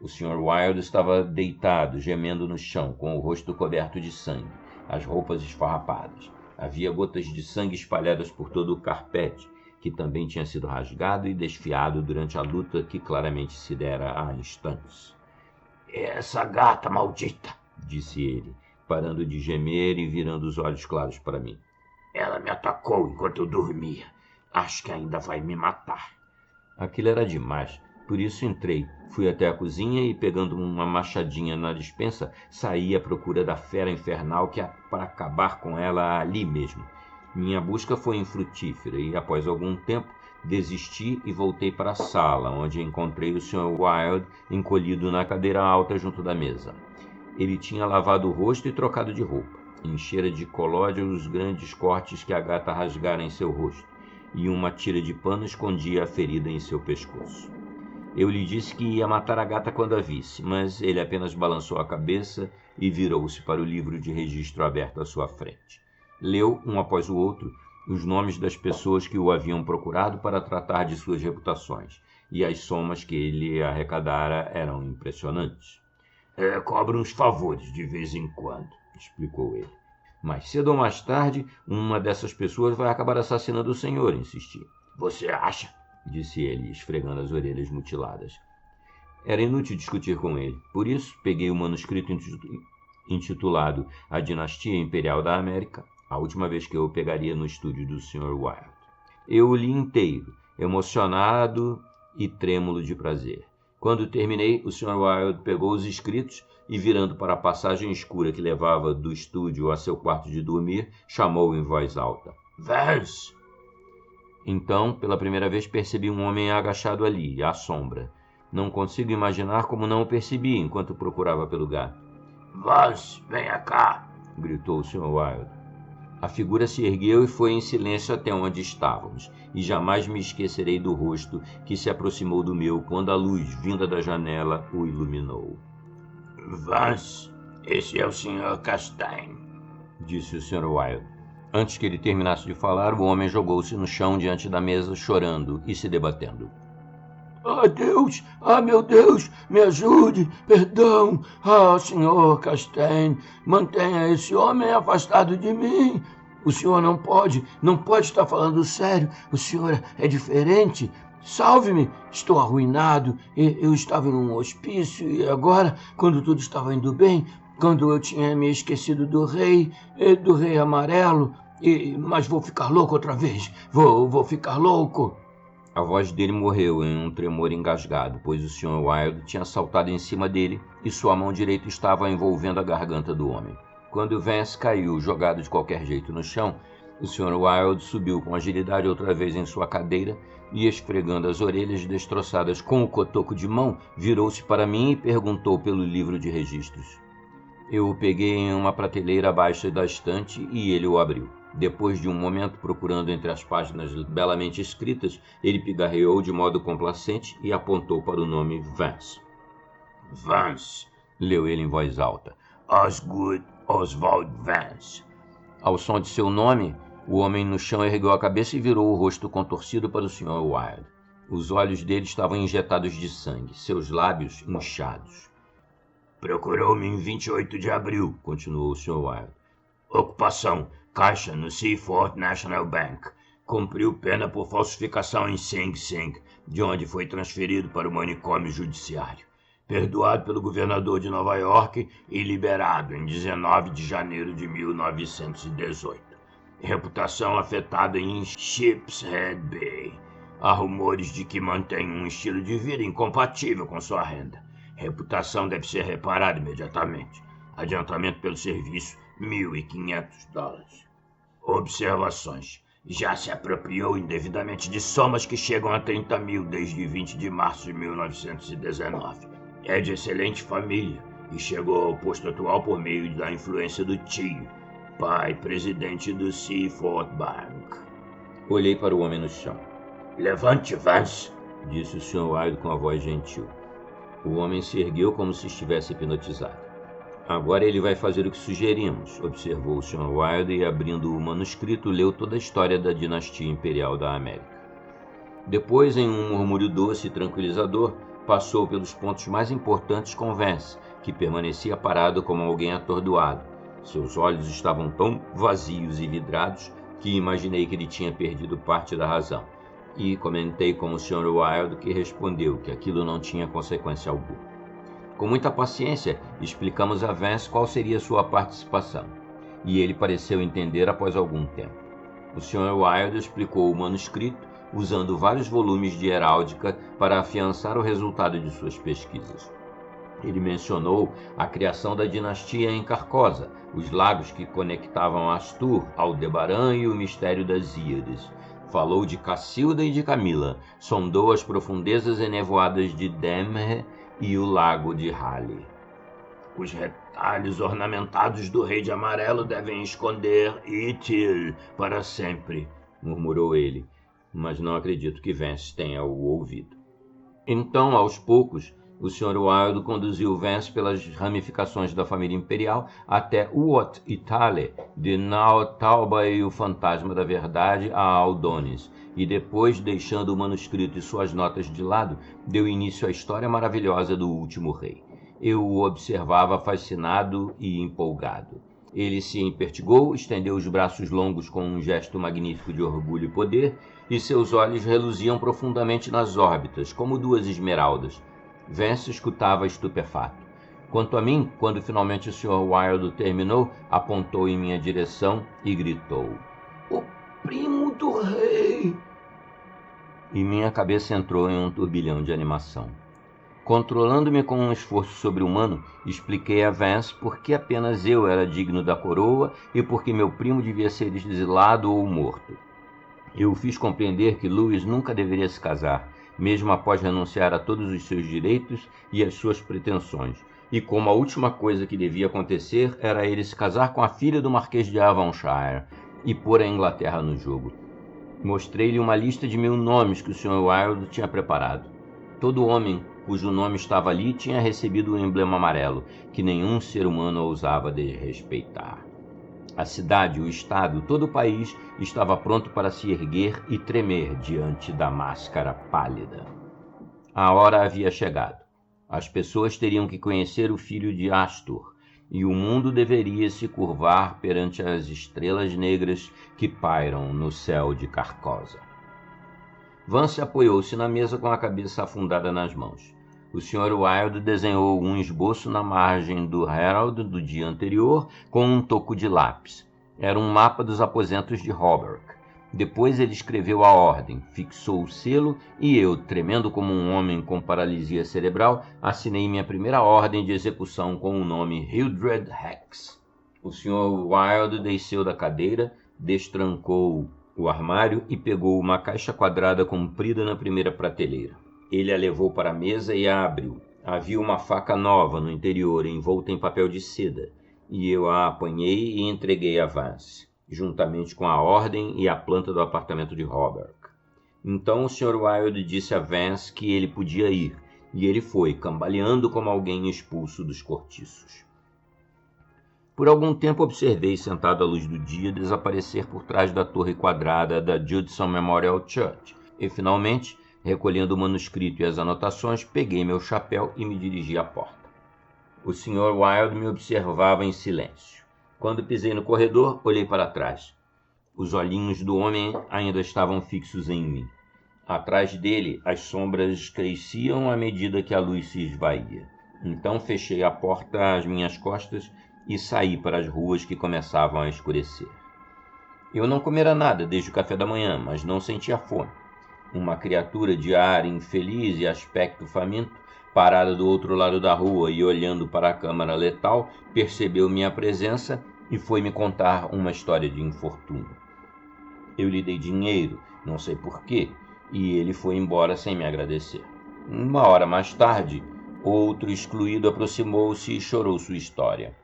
Speaker 1: O Sr. Wilde estava deitado, gemendo no chão, com o rosto coberto de sangue, as roupas esfarrapadas. Havia gotas de sangue espalhadas por todo o carpete, que também tinha sido rasgado e desfiado durante a luta que claramente se dera há instantes.
Speaker 2: Essa gata maldita,
Speaker 1: disse ele, parando de gemer e virando os olhos claros para mim.
Speaker 2: Ela me atacou enquanto eu dormia. Acho que ainda vai me matar.
Speaker 1: Aquilo era demais, por isso entrei. Fui até a cozinha e, pegando uma machadinha na despensa, saí à procura da fera infernal que para acabar com ela ali mesmo. Minha busca foi infrutífera e, após algum tempo, desisti e voltei para a sala, onde encontrei o Sr. Wilde encolhido na cadeira alta junto da mesa. Ele tinha lavado o rosto e trocado de roupa. Enchera de colóide os grandes cortes que a gata rasgara em seu rosto, e uma tira de pano escondia a ferida em seu pescoço. Eu lhe disse que ia matar a gata quando a visse, mas ele apenas balançou a cabeça e virou-se para o livro de registro aberto à sua frente. Leu, um após o outro, os nomes das pessoas que o haviam procurado para tratar de suas reputações, e as somas que ele arrecadara eram impressionantes.
Speaker 2: Cobra uns favores de vez em quando, explicou ele.
Speaker 1: Mais cedo ou mais tarde, uma dessas pessoas vai acabar assassinando o senhor, insisti.
Speaker 2: Você acha?
Speaker 1: Disse ele, esfregando as orelhas mutiladas. Era inútil discutir com ele. Por isso, peguei o manuscrito intitulado A Dinastia Imperial da América, a última vez que eu o pegaria no estúdio do Sr. Wilde. Eu o li inteiro, emocionado e trêmulo de prazer. Quando terminei, o Sr. Wilde pegou os escritos e, virando para a passagem escura que levava do estúdio a seu quarto de dormir, chamou em voz alta.
Speaker 2: Vance!
Speaker 1: Então, pela primeira vez, percebi um homem agachado ali, à sombra. Não consigo imaginar como não o percebi enquanto procurava pelo gato.
Speaker 2: Vance, venha cá!
Speaker 1: Gritou o Sr. Wilde. A figura se ergueu e foi em silêncio até onde estávamos, e jamais me esquecerei do rosto que se aproximou do meu quando a luz, vinda da janela, o iluminou.
Speaker 2: Vance, esse é o Sr. Castaigne,
Speaker 1: disse o Sr. Wilde. Antes que ele terminasse de falar, o homem jogou-se no chão diante da mesa, chorando e se debatendo.
Speaker 2: Ah, Deus! Ah, meu Deus! Me ajude! Perdão! Ah, senhor Castaigne, mantenha esse homem afastado de mim! O senhor não pode estar falando sério. O senhor é diferente. Salve-me! Estou arruinado. Eu estava em um hospício e agora, quando tudo estava indo bem, quando eu tinha me esquecido do rei amarelo, mas vou ficar louco outra vez. Vou ficar louco.
Speaker 1: A voz dele morreu em um tremor engasgado, pois o Sr. Wilde tinha saltado em cima dele e sua mão direita estava envolvendo a garganta do homem. Quando Vance caiu, jogado de qualquer jeito no chão, o Sr. Wilde subiu com agilidade outra vez em sua cadeira e, esfregando as orelhas destroçadas com o cotoco de mão, virou-se para mim e perguntou pelo livro de registros. Eu o peguei em uma prateleira abaixo da estante e ele o abriu. Depois de um momento procurando entre as páginas belamente escritas, ele pigarreou de modo complacente e apontou para o nome Vance.
Speaker 2: Vance,
Speaker 1: leu ele em voz alta.
Speaker 2: Osgood Oswald Vance.
Speaker 1: Ao som de seu nome, o homem no chão ergueu a cabeça e virou o rosto contorcido para o Sr. Wilde. Os olhos dele estavam injetados de sangue, seus lábios inchados.
Speaker 2: Procurou-me em 28 de abril, continuou o Sr. Wilde. Ocupação, caixa no Seaford National Bank. Cumpriu pena por falsificação em Sing Sing, de onde foi transferido para o manicômio judiciário. Perdoado pelo governador de Nova York e liberado em 19 de janeiro de 1918. Reputação afetada em Sheepshead Bay. Há rumores de que mantém um estilo de vida incompatível com sua renda. Reputação deve ser reparada imediatamente. Adiantamento pelo serviço, $1.500. Observações. Já se apropriou indevidamente de somas que chegam a 30 mil desde 20 de março de 1919. É de excelente família e chegou ao posto atual por meio da influência do tio, pai presidente do Seaford Bank.
Speaker 1: Olhei para o homem no chão.
Speaker 2: Levante, Vance,
Speaker 1: disse o Sr. Wilde com a voz gentil. O homem se ergueu como se estivesse hipnotizado. Agora ele vai fazer o que sugerimos, observou o Sr. Wilde e, abrindo o manuscrito, leu toda a história da dinastia imperial da América. Depois, em um murmúrio doce e tranquilizador, passou pelos pontos mais importantes com Vance, que permanecia parado como alguém atordoado. Seus olhos estavam tão vazios e vidrados que imaginei que ele tinha perdido parte da razão. E comentei com o Sr. Wilde, que respondeu que aquilo não tinha consequência alguma. Com muita paciência, explicamos a Vance qual seria sua participação, e ele pareceu entender após algum tempo. O Sr. Wilde explicou o manuscrito, usando vários volumes de heráldica para afiançar o resultado de suas pesquisas. Ele mencionou a criação da dinastia em Carcosa, os lagos que conectavam Astur, Aldebaran e o mistério das Íades. Falou de Cacilda e de Camila, sondou as profundezas enevoadas de Demre e o lago de Halley.
Speaker 2: Os retalhos ornamentados do rei de amarelo devem esconder Ithil para sempre,
Speaker 1: murmurou ele, mas não acredito que Vance tenha o ouvido. Então, aos poucos, o Sr. Wilde conduziu Vance pelas ramificações da família imperial até Uot Itale, de Naotauba e o fantasma da verdade a Aldonis, e depois, deixando o manuscrito e suas notas de lado, deu início à história maravilhosa do último rei. Eu o observava fascinado e empolgado. Ele se empertigou, estendeu os braços longos com um gesto magnífico de orgulho e poder, e seus olhos reluziam profundamente nas órbitas, como duas esmeraldas. Vance escutava estupefato. Quanto a mim, quando finalmente o Sr. Wilde terminou, apontou em minha direção e gritou:
Speaker 2: "O primo do rei!"
Speaker 1: E minha cabeça entrou em um turbilhão de animação. Controlando-me com um esforço sobre-humano, expliquei a Vance por que apenas eu era digno da coroa e por que meu primo devia ser exilado ou morto. Eu o fiz compreender que Louis nunca deveria se casar, mesmo após renunciar a todos os seus direitos e as suas pretensões, e como a última coisa que devia acontecer era ele se casar com a filha do Marquês de Avonshire e pôr a Inglaterra no jogo. Mostrei-lhe uma lista de 1000 nomes que o Sr. Wilde tinha preparado. Todo homem cujo nome estava ali tinha recebido o emblema amarelo, que nenhum ser humano ousava desrespeitar. A cidade, o estado, todo o país estava pronto para se erguer e tremer diante da máscara pálida. A hora havia chegado. As pessoas teriam que conhecer o filho de Astur, e o mundo deveria se curvar perante as estrelas negras que pairam no céu de Carcosa. Vance apoiou-se na mesa com a cabeça afundada nas mãos. O Sr. Wilde desenhou um esboço na margem do Herald do dia anterior com um toco de lápis. Era um mapa dos aposentos de Hobart. Depois ele escreveu a ordem, fixou o selo e eu, tremendo como um homem com paralisia cerebral, assinei minha primeira ordem de execução com o nome Hildred Hex. O Sr. Wilde desceu da cadeira, destrancou o armário e pegou uma caixa quadrada comprida na primeira prateleira. Ele a levou para a mesa e a abriu. Havia uma faca nova no interior, envolta em papel de seda, e eu a apanhei e entreguei a Vance, juntamente com a ordem e a planta do apartamento de Hobart. Então o Sr. Wilde disse a Vance que ele podia ir, e ele foi, cambaleando como alguém expulso dos cortiços. Por algum tempo observei, sentado à luz do dia, desaparecer por trás da torre quadrada da Judson Memorial Church, e finalmente, recolhendo o manuscrito e as anotações, peguei meu chapéu e me dirigi à porta. O Sr. Wilde me observava em silêncio. Quando pisei no corredor, olhei para trás. Os olhinhos do homem ainda estavam fixos em mim. Atrás dele, as sombras cresciam à medida que a luz se esvaía. Então fechei a porta às minhas costas e saí para as ruas que começavam a escurecer. Eu não comera nada desde o café da manhã, mas não sentia fome. Uma criatura de ar infeliz e aspecto faminto, parada do outro lado da rua e olhando para a câmara letal, percebeu minha presença e foi me contar uma história de infortúnio. Eu lhe dei dinheiro, não sei porquê, e ele foi embora sem me agradecer. Uma hora mais tarde, outro excluído aproximou-se e chorou sua história.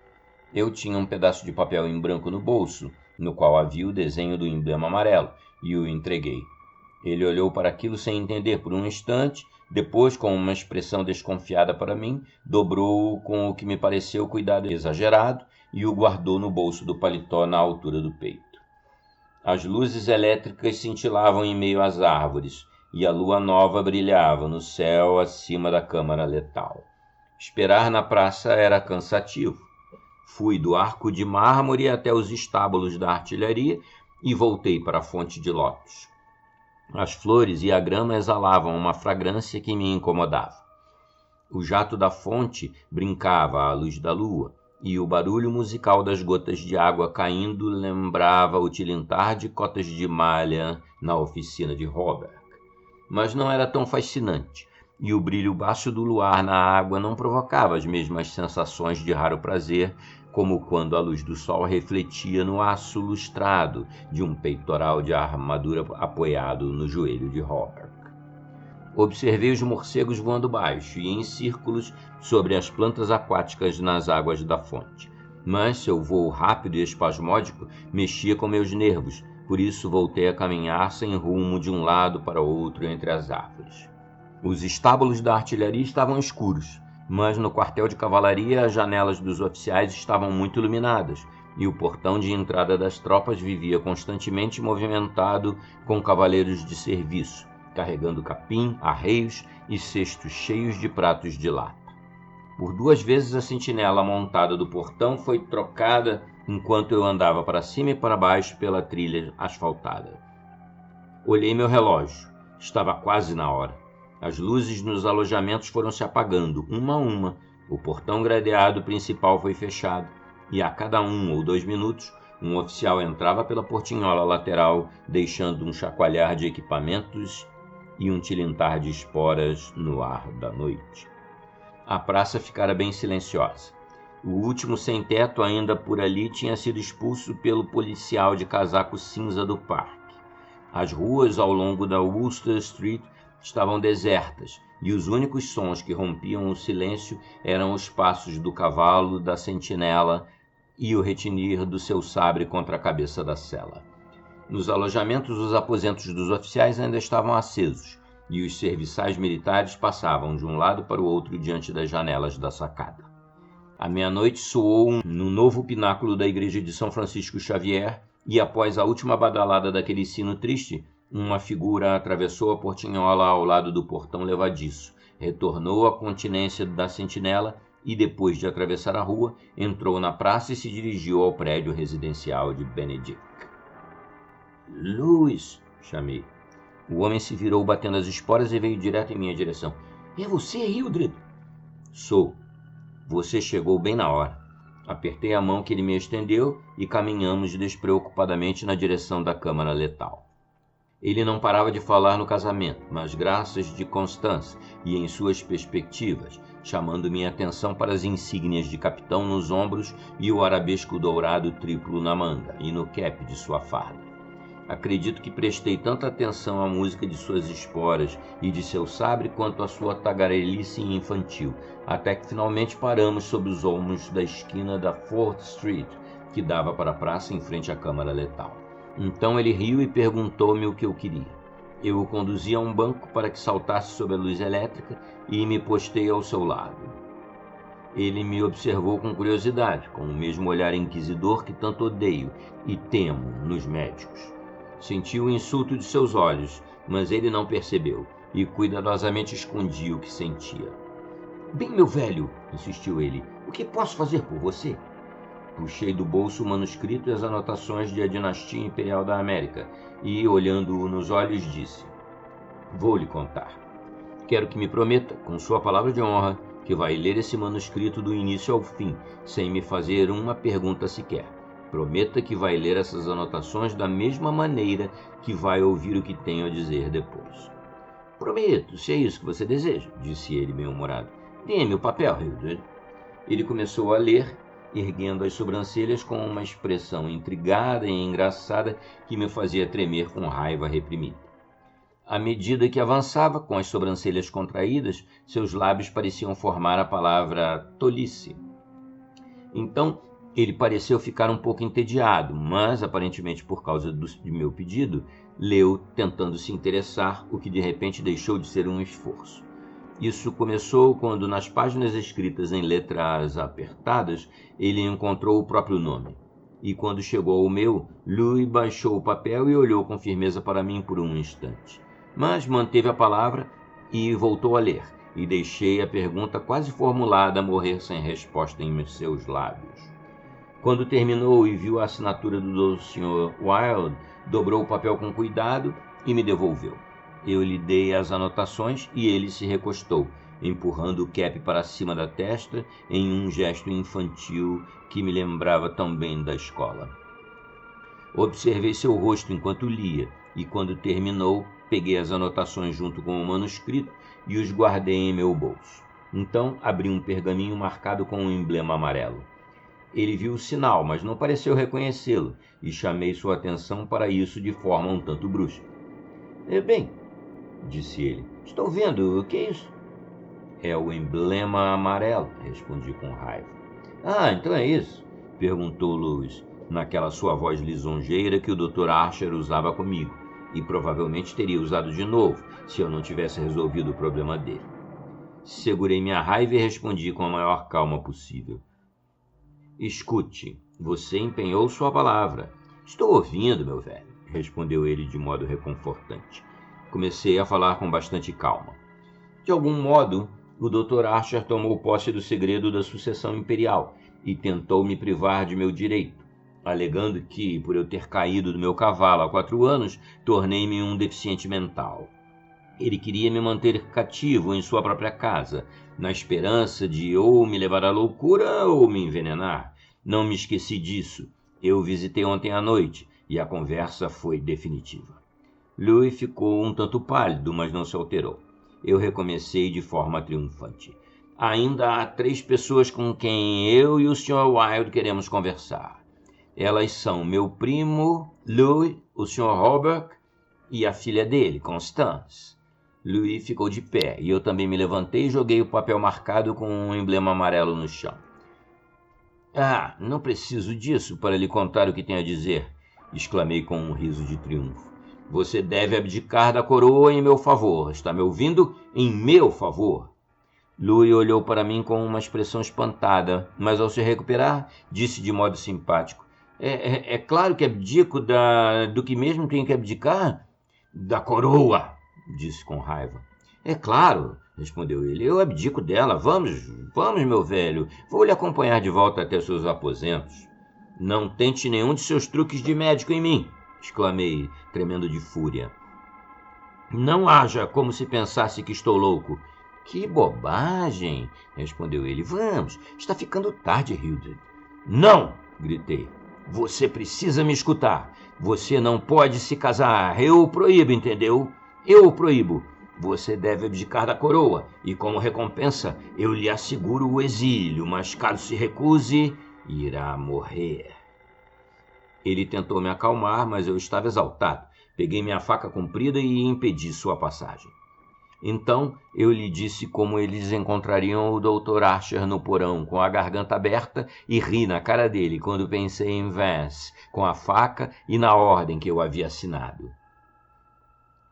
Speaker 1: Eu tinha um pedaço de papel em branco no bolso, no qual havia o desenho do emblema amarelo, e o entreguei. Ele olhou para aquilo sem entender por um instante, depois, com uma expressão desconfiada para mim, dobrou-o com o que me pareceu cuidado exagerado e o guardou no bolso do paletó na altura do peito. As luzes elétricas cintilavam em meio às árvores, e a lua nova brilhava no céu acima da câmara letal. Esperar na praça era cansativo. Fui do arco de mármore até os estábulos da artilharia e voltei para a fonte de lótus. As flores e a grama exalavam uma fragrância que me incomodava. O jato da fonte brincava à luz da lua, e o barulho musical das gotas de água caindo lembrava o tilintar de cotas de malha na oficina de Hobart. Mas não era tão fascinante, e o brilho baixo do luar na água não provocava as mesmas sensações de raro prazer como quando a luz do sol refletia no aço lustrado de um peitoral de armadura apoiado no joelho de Hobart. Observei os morcegos voando baixo e em círculos sobre as plantas aquáticas nas águas da fonte. Mas seu voo rápido e espasmódico mexia com meus nervos, por isso voltei a caminhar sem rumo de um lado para outro entre as árvores. Os estábulos da artilharia estavam escuros, mas no quartel de cavalaria as janelas dos oficiais estavam muito iluminadas, e o portão de entrada das tropas vivia constantemente movimentado com cavaleiros de serviço, carregando capim, arreios e cestos cheios de pratos de lata. Por 2 vezes a sentinela montada do portão foi trocada enquanto eu andava para cima e para baixo pela trilha asfaltada. Olhei meu relógio. Estava quase na hora. As luzes nos alojamentos foram se apagando, uma a uma. O portão gradeado principal foi fechado, e a cada 1 ou 2 minutos, um oficial entrava pela portinhola lateral, deixando um chacoalhar de equipamentos e um tilintar de esporas no ar da noite. A praça ficara bem silenciosa. O último sem-teto ainda por ali tinha sido expulso pelo policial de casaco cinza do parque. As ruas ao longo da Wooster Street estavam desertas, e os únicos sons que rompiam o silêncio eram os passos do cavalo da sentinela e o retinir do seu sabre contra a cabeça da cela. Nos alojamentos, os aposentos dos oficiais ainda estavam acesos, e os serviçais militares passavam de um lado para o outro diante das janelas da sacada. A meia-noite soou no novo pináculo da igreja de São Francisco Xavier e, após a última badalada daquele sino triste, uma figura atravessou a portinhola ao lado do portão levadiço, retornou à continência da sentinela e, depois de atravessar a rua, entrou na praça e se dirigiu ao prédio residencial de Benedict.
Speaker 2: Louis,
Speaker 1: chamei. O homem se virou batendo as esporas e veio direto em minha direção.
Speaker 2: É você, Hildred?
Speaker 1: Sou. Você chegou bem na hora. Apertei a mão que ele me estendeu e caminhamos despreocupadamente na direção da câmara letal. Ele não parava de falar no casamento, nas graças de Constance e em suas perspectivas, chamando minha atenção para as insígnias de capitão nos ombros e o arabesco dourado triplo na manga e no cap de sua farda. Acredito que prestei tanta atenção à música de suas esporas e de seu sabre quanto à sua tagarelice infantil, até que finalmente paramos sob os olmos da esquina da 4th Street, que dava para a praça em frente à câmara letal. Então ele riu e perguntou-me o que eu queria. Eu o conduzi a um banco para que saltasse sob a luz elétrica e me postei ao seu lado. Ele me observou com curiosidade, com o mesmo olhar inquisidor que tanto odeio e temo nos médicos. Senti o insulto de seus olhos, mas ele não percebeu e cuidadosamente escondia o que sentia.
Speaker 2: Bem, meu velho, insistiu ele, o que posso fazer por você?
Speaker 1: Puxei do bolso o manuscrito e as anotações de A Dinastia Imperial da América e, olhando-o nos olhos, disse: Vou lhe contar. Quero que me prometa, com sua palavra de honra, que vai ler esse manuscrito do início ao fim, sem me fazer uma pergunta sequer. Prometa que vai ler essas anotações da mesma maneira que vai ouvir o que tenho a dizer depois.
Speaker 2: Prometo, se é isso que você deseja, disse ele bem-humorado. Dê-me o papel, Hildred.
Speaker 1: Ele começou a ler, erguendo as sobrancelhas com uma expressão intrigada e engraçada que me fazia tremer com raiva reprimida. À medida que avançava, com as sobrancelhas contraídas, seus lábios pareciam formar a palavra tolice. Então, ele pareceu ficar um pouco entediado, mas, aparentemente por causa de meu pedido, leu tentando se interessar, o que de repente deixou de ser um esforço. Isso começou quando, nas páginas escritas em letras apertadas, ele encontrou o próprio nome. E quando chegou ao meu, Louis baixou o papel e olhou com firmeza para mim por um instante. Mas manteve a palavra e voltou a ler, e deixei a pergunta quase formulada morrer sem resposta em seus lábios. Quando terminou e viu a assinatura do Sr. Wilde, dobrou o papel com cuidado e me devolveu. Eu lhe dei as anotações e ele se recostou, empurrando o cap para cima da testa em um gesto infantil que me lembrava tão bem da escola. Observei seu rosto enquanto lia e, quando terminou, peguei as anotações junto com o manuscrito e os guardei em meu bolso. Então, abri um pergaminho marcado com um emblema amarelo. Ele viu o sinal, mas não pareceu reconhecê-lo, e chamei sua atenção para isso de forma um tanto brusca.
Speaker 2: Bem, disse ele, estou vendo, o que é isso?
Speaker 1: É o emblema amarelo, respondi com raiva.
Speaker 2: Ah, então é isso?
Speaker 1: Perguntou Louis, naquela sua voz lisonjeira que o Dr. Archer usava comigo, e provavelmente teria usado de novo, se eu não tivesse resolvido o problema dele. Segurei minha raiva e respondi com a maior calma possível. Escute, você empenhou sua palavra.
Speaker 2: Estou ouvindo, meu velho,
Speaker 1: respondeu ele de modo reconfortante. Comecei a falar com bastante calma. De algum modo, o Dr. Archer tomou posse do segredo da sucessão imperial e tentou me privar de meu direito, alegando que, por eu ter caído do meu cavalo há 4 anos, tornei-me um deficiente mental. Ele queria me manter cativo em sua própria casa, na esperança de ou me levar à loucura ou me envenenar. Não me esqueci disso. Eu o visitei ontem à noite e a conversa foi definitiva. Louis ficou um tanto pálido, mas não se alterou. Eu recomecei de forma triunfante. Ainda há 3 pessoas com quem eu e o Sr. Wilde queremos conversar. Elas são meu primo, Louis, o Sr. Robert e a filha dele, Constance. Louis ficou de pé e eu também me levantei e joguei o papel marcado com um emblema amarelo no chão.
Speaker 2: Ah, não preciso disso para lhe contar o que tenho a dizer, exclamei com um riso de triunfo. Você deve abdicar da coroa em meu favor. Está me ouvindo? Em meu favor.
Speaker 1: Louis olhou para mim com uma expressão espantada, mas ao se recuperar, disse de modo simpático: É claro que abdico do que mesmo tenho que abdicar?
Speaker 2: Da coroa,
Speaker 1: disse com raiva. É claro, respondeu ele, eu abdico dela. Vamos, meu velho, vou lhe acompanhar de volta até seus aposentos. Não tente nenhum de seus truques de médico em mim, exclamei, tremendo de fúria. Não haja como se pensasse que estou louco. Que bobagem, respondeu ele. Vamos, está ficando tarde, Hildred. Não, gritei. Você precisa me escutar. Você não pode se casar. Eu o proíbo, entendeu? Eu o proíbo. Você deve abdicar da coroa e, como recompensa, eu lhe asseguro o exílio, mas caso se recuse, irá morrer. Ele tentou me acalmar, mas eu estava exaltado. Peguei minha faca comprida e impedi sua passagem. Então eu lhe disse como eles encontrariam o Dr. Archer no porão, com a garganta aberta, e ri na cara dele quando pensei em Vance, com a faca e na ordem que eu havia assinado.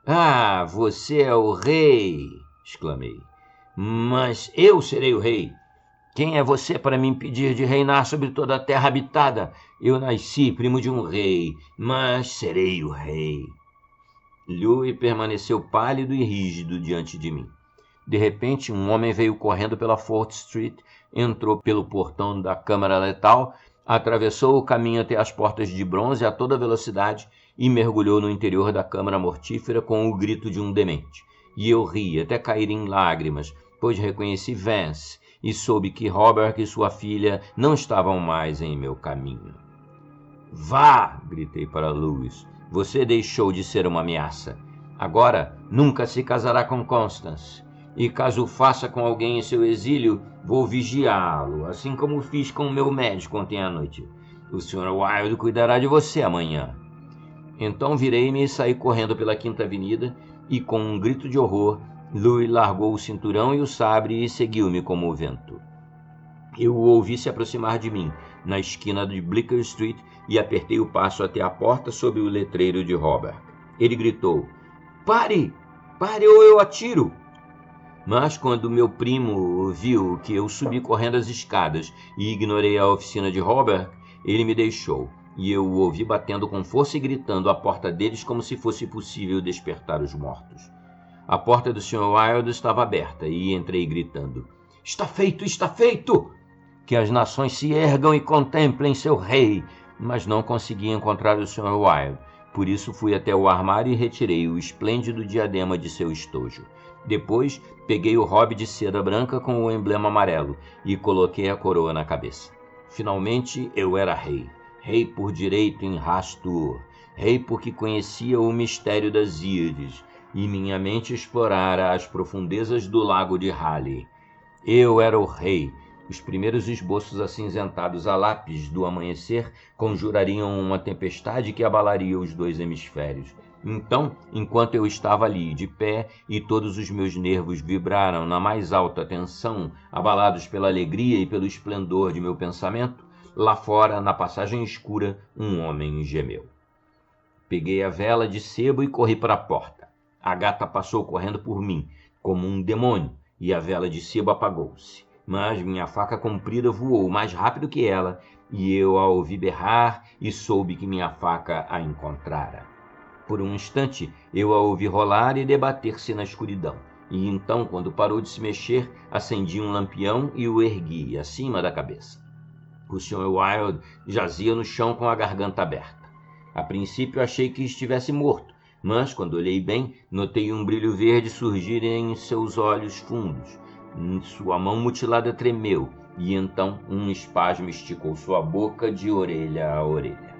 Speaker 1: Ah, você é o rei, exclamei. Mas eu serei o rei. Quem é você para me impedir de reinar sobre toda a terra habitada? Eu nasci primo de um rei, mas serei o rei. Louis permaneceu pálido e rígido diante de mim. De repente, um homem veio correndo pela Fort Street, entrou pelo portão da Câmara Letal, atravessou o caminho até as portas de bronze a toda velocidade e mergulhou no interior da Câmara Mortífera com o grito de um demente. E eu ri até cair em lágrimas, pois reconheci Vance e soube que Robert e sua filha não estavam mais em meu caminho. Vá! Gritei para Louis. Você deixou de ser uma ameaça. Agora nunca se casará com Constance. E caso o faça com alguém em seu exílio, vou vigiá-lo, assim como fiz com o meu médico ontem à noite. O Sr. Wilde cuidará de você amanhã. Então virei-me e saí correndo pela Quinta Avenida e, com um grito de horror, Louis largou o cinturão e o sabre e seguiu-me como o vento. Eu o ouvi se aproximar de mim, na esquina de Bleecker Street, e apertei o passo até a porta sob o letreiro de Robert. Ele gritou: Pare! Pare ou eu atiro! Mas quando meu primo viu que eu subi correndo as escadas e ignorei a oficina de Robert, ele me deixou, e eu o ouvi batendo com força e gritando à porta deles como se fosse possível despertar os mortos. A porta do Sr. Wilde estava aberta e entrei gritando: Está feito! Está feito! Que as nações se ergam e contemplem seu rei! Mas não consegui encontrar o Sr. Wilde. Por isso fui até o armário e retirei o esplêndido diadema de seu estojo. Depois, peguei o robe de seda branca com o emblema amarelo e coloquei a coroa na cabeça. Finalmente, eu era rei. Rei por direito em Rastur. Rei porque conhecia o mistério das Íades e minha mente explorara as profundezas do lago de Hali. Eu era o rei. Os primeiros esboços acinzentados a lápis do amanhecer conjurariam uma tempestade que abalaria os dois hemisférios. Então, enquanto eu estava ali, de pé, e todos os meus nervos vibraram na mais alta tensão, abalados pela alegria e pelo esplendor de meu pensamento, lá fora, na passagem escura, um homem gemeu. Peguei a vela de sebo e corri para a porta. A gata passou correndo por mim, como um demônio, e a vela de sebo apagou-se. Mas minha faca comprida voou mais rápido que ela, e eu a ouvi berrar e soube que minha faca a encontrara. Por um instante, eu a ouvi rolar e debater-se na escuridão, e então, quando parou de se mexer, acendi um lampião e o ergui acima da cabeça. O Sr. Wilde jazia no chão com a garganta aberta. A princípio achei que estivesse morto, mas, quando olhei bem, notei um brilho verde surgir em seus olhos fundos. Sua mão mutilada tremeu, e então um espasmo esticou sua boca de orelha a orelha.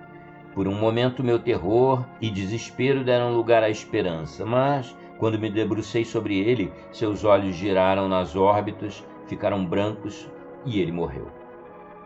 Speaker 1: Por um momento meu terror e desespero deram lugar à esperança, mas, quando me debrucei sobre ele, seus olhos giraram nas órbitas, ficaram brancos e ele morreu.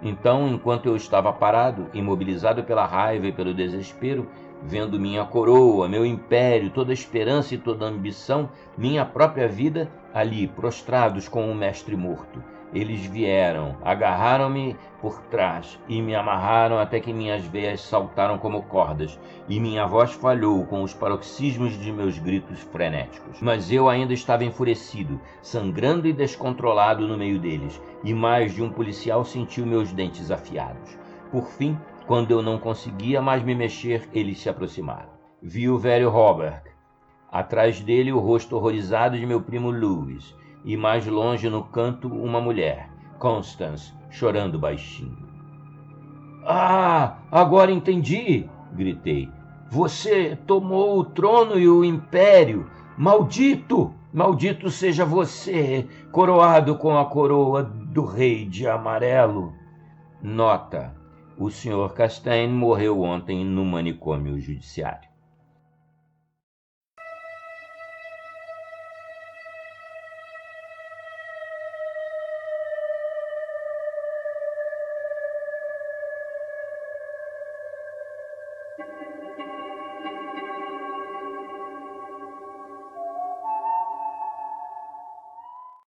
Speaker 1: Então, enquanto eu estava parado, imobilizado pela raiva e pelo desespero, vendo minha coroa, meu império, toda a esperança e toda a ambição, minha própria vida, ali, prostrados com o mestre morto, Eles vieram, agarraram-me por trás e me amarraram até que minhas veias saltaram como cordas e minha voz falhou com os paroxismos de meus gritos frenéticos. Mas eu ainda estava enfurecido, sangrando e descontrolado no meio deles, e mais de um policial sentiu meus dentes afiados. Por fim, quando eu não conseguia mais me mexer, eles se aproximaram. Vi o velho Robert, atrás dele o rosto horrorizado de meu primo Louis, e mais longe no canto uma mulher, Constance, chorando baixinho. Ah, agora entendi, gritei. Você tomou o trono e o império. Maldito! Maldito seja você, coroado com a coroa do rei de amarelo. Nota: o Sr. Castaigne morreu ontem no manicômio judiciário.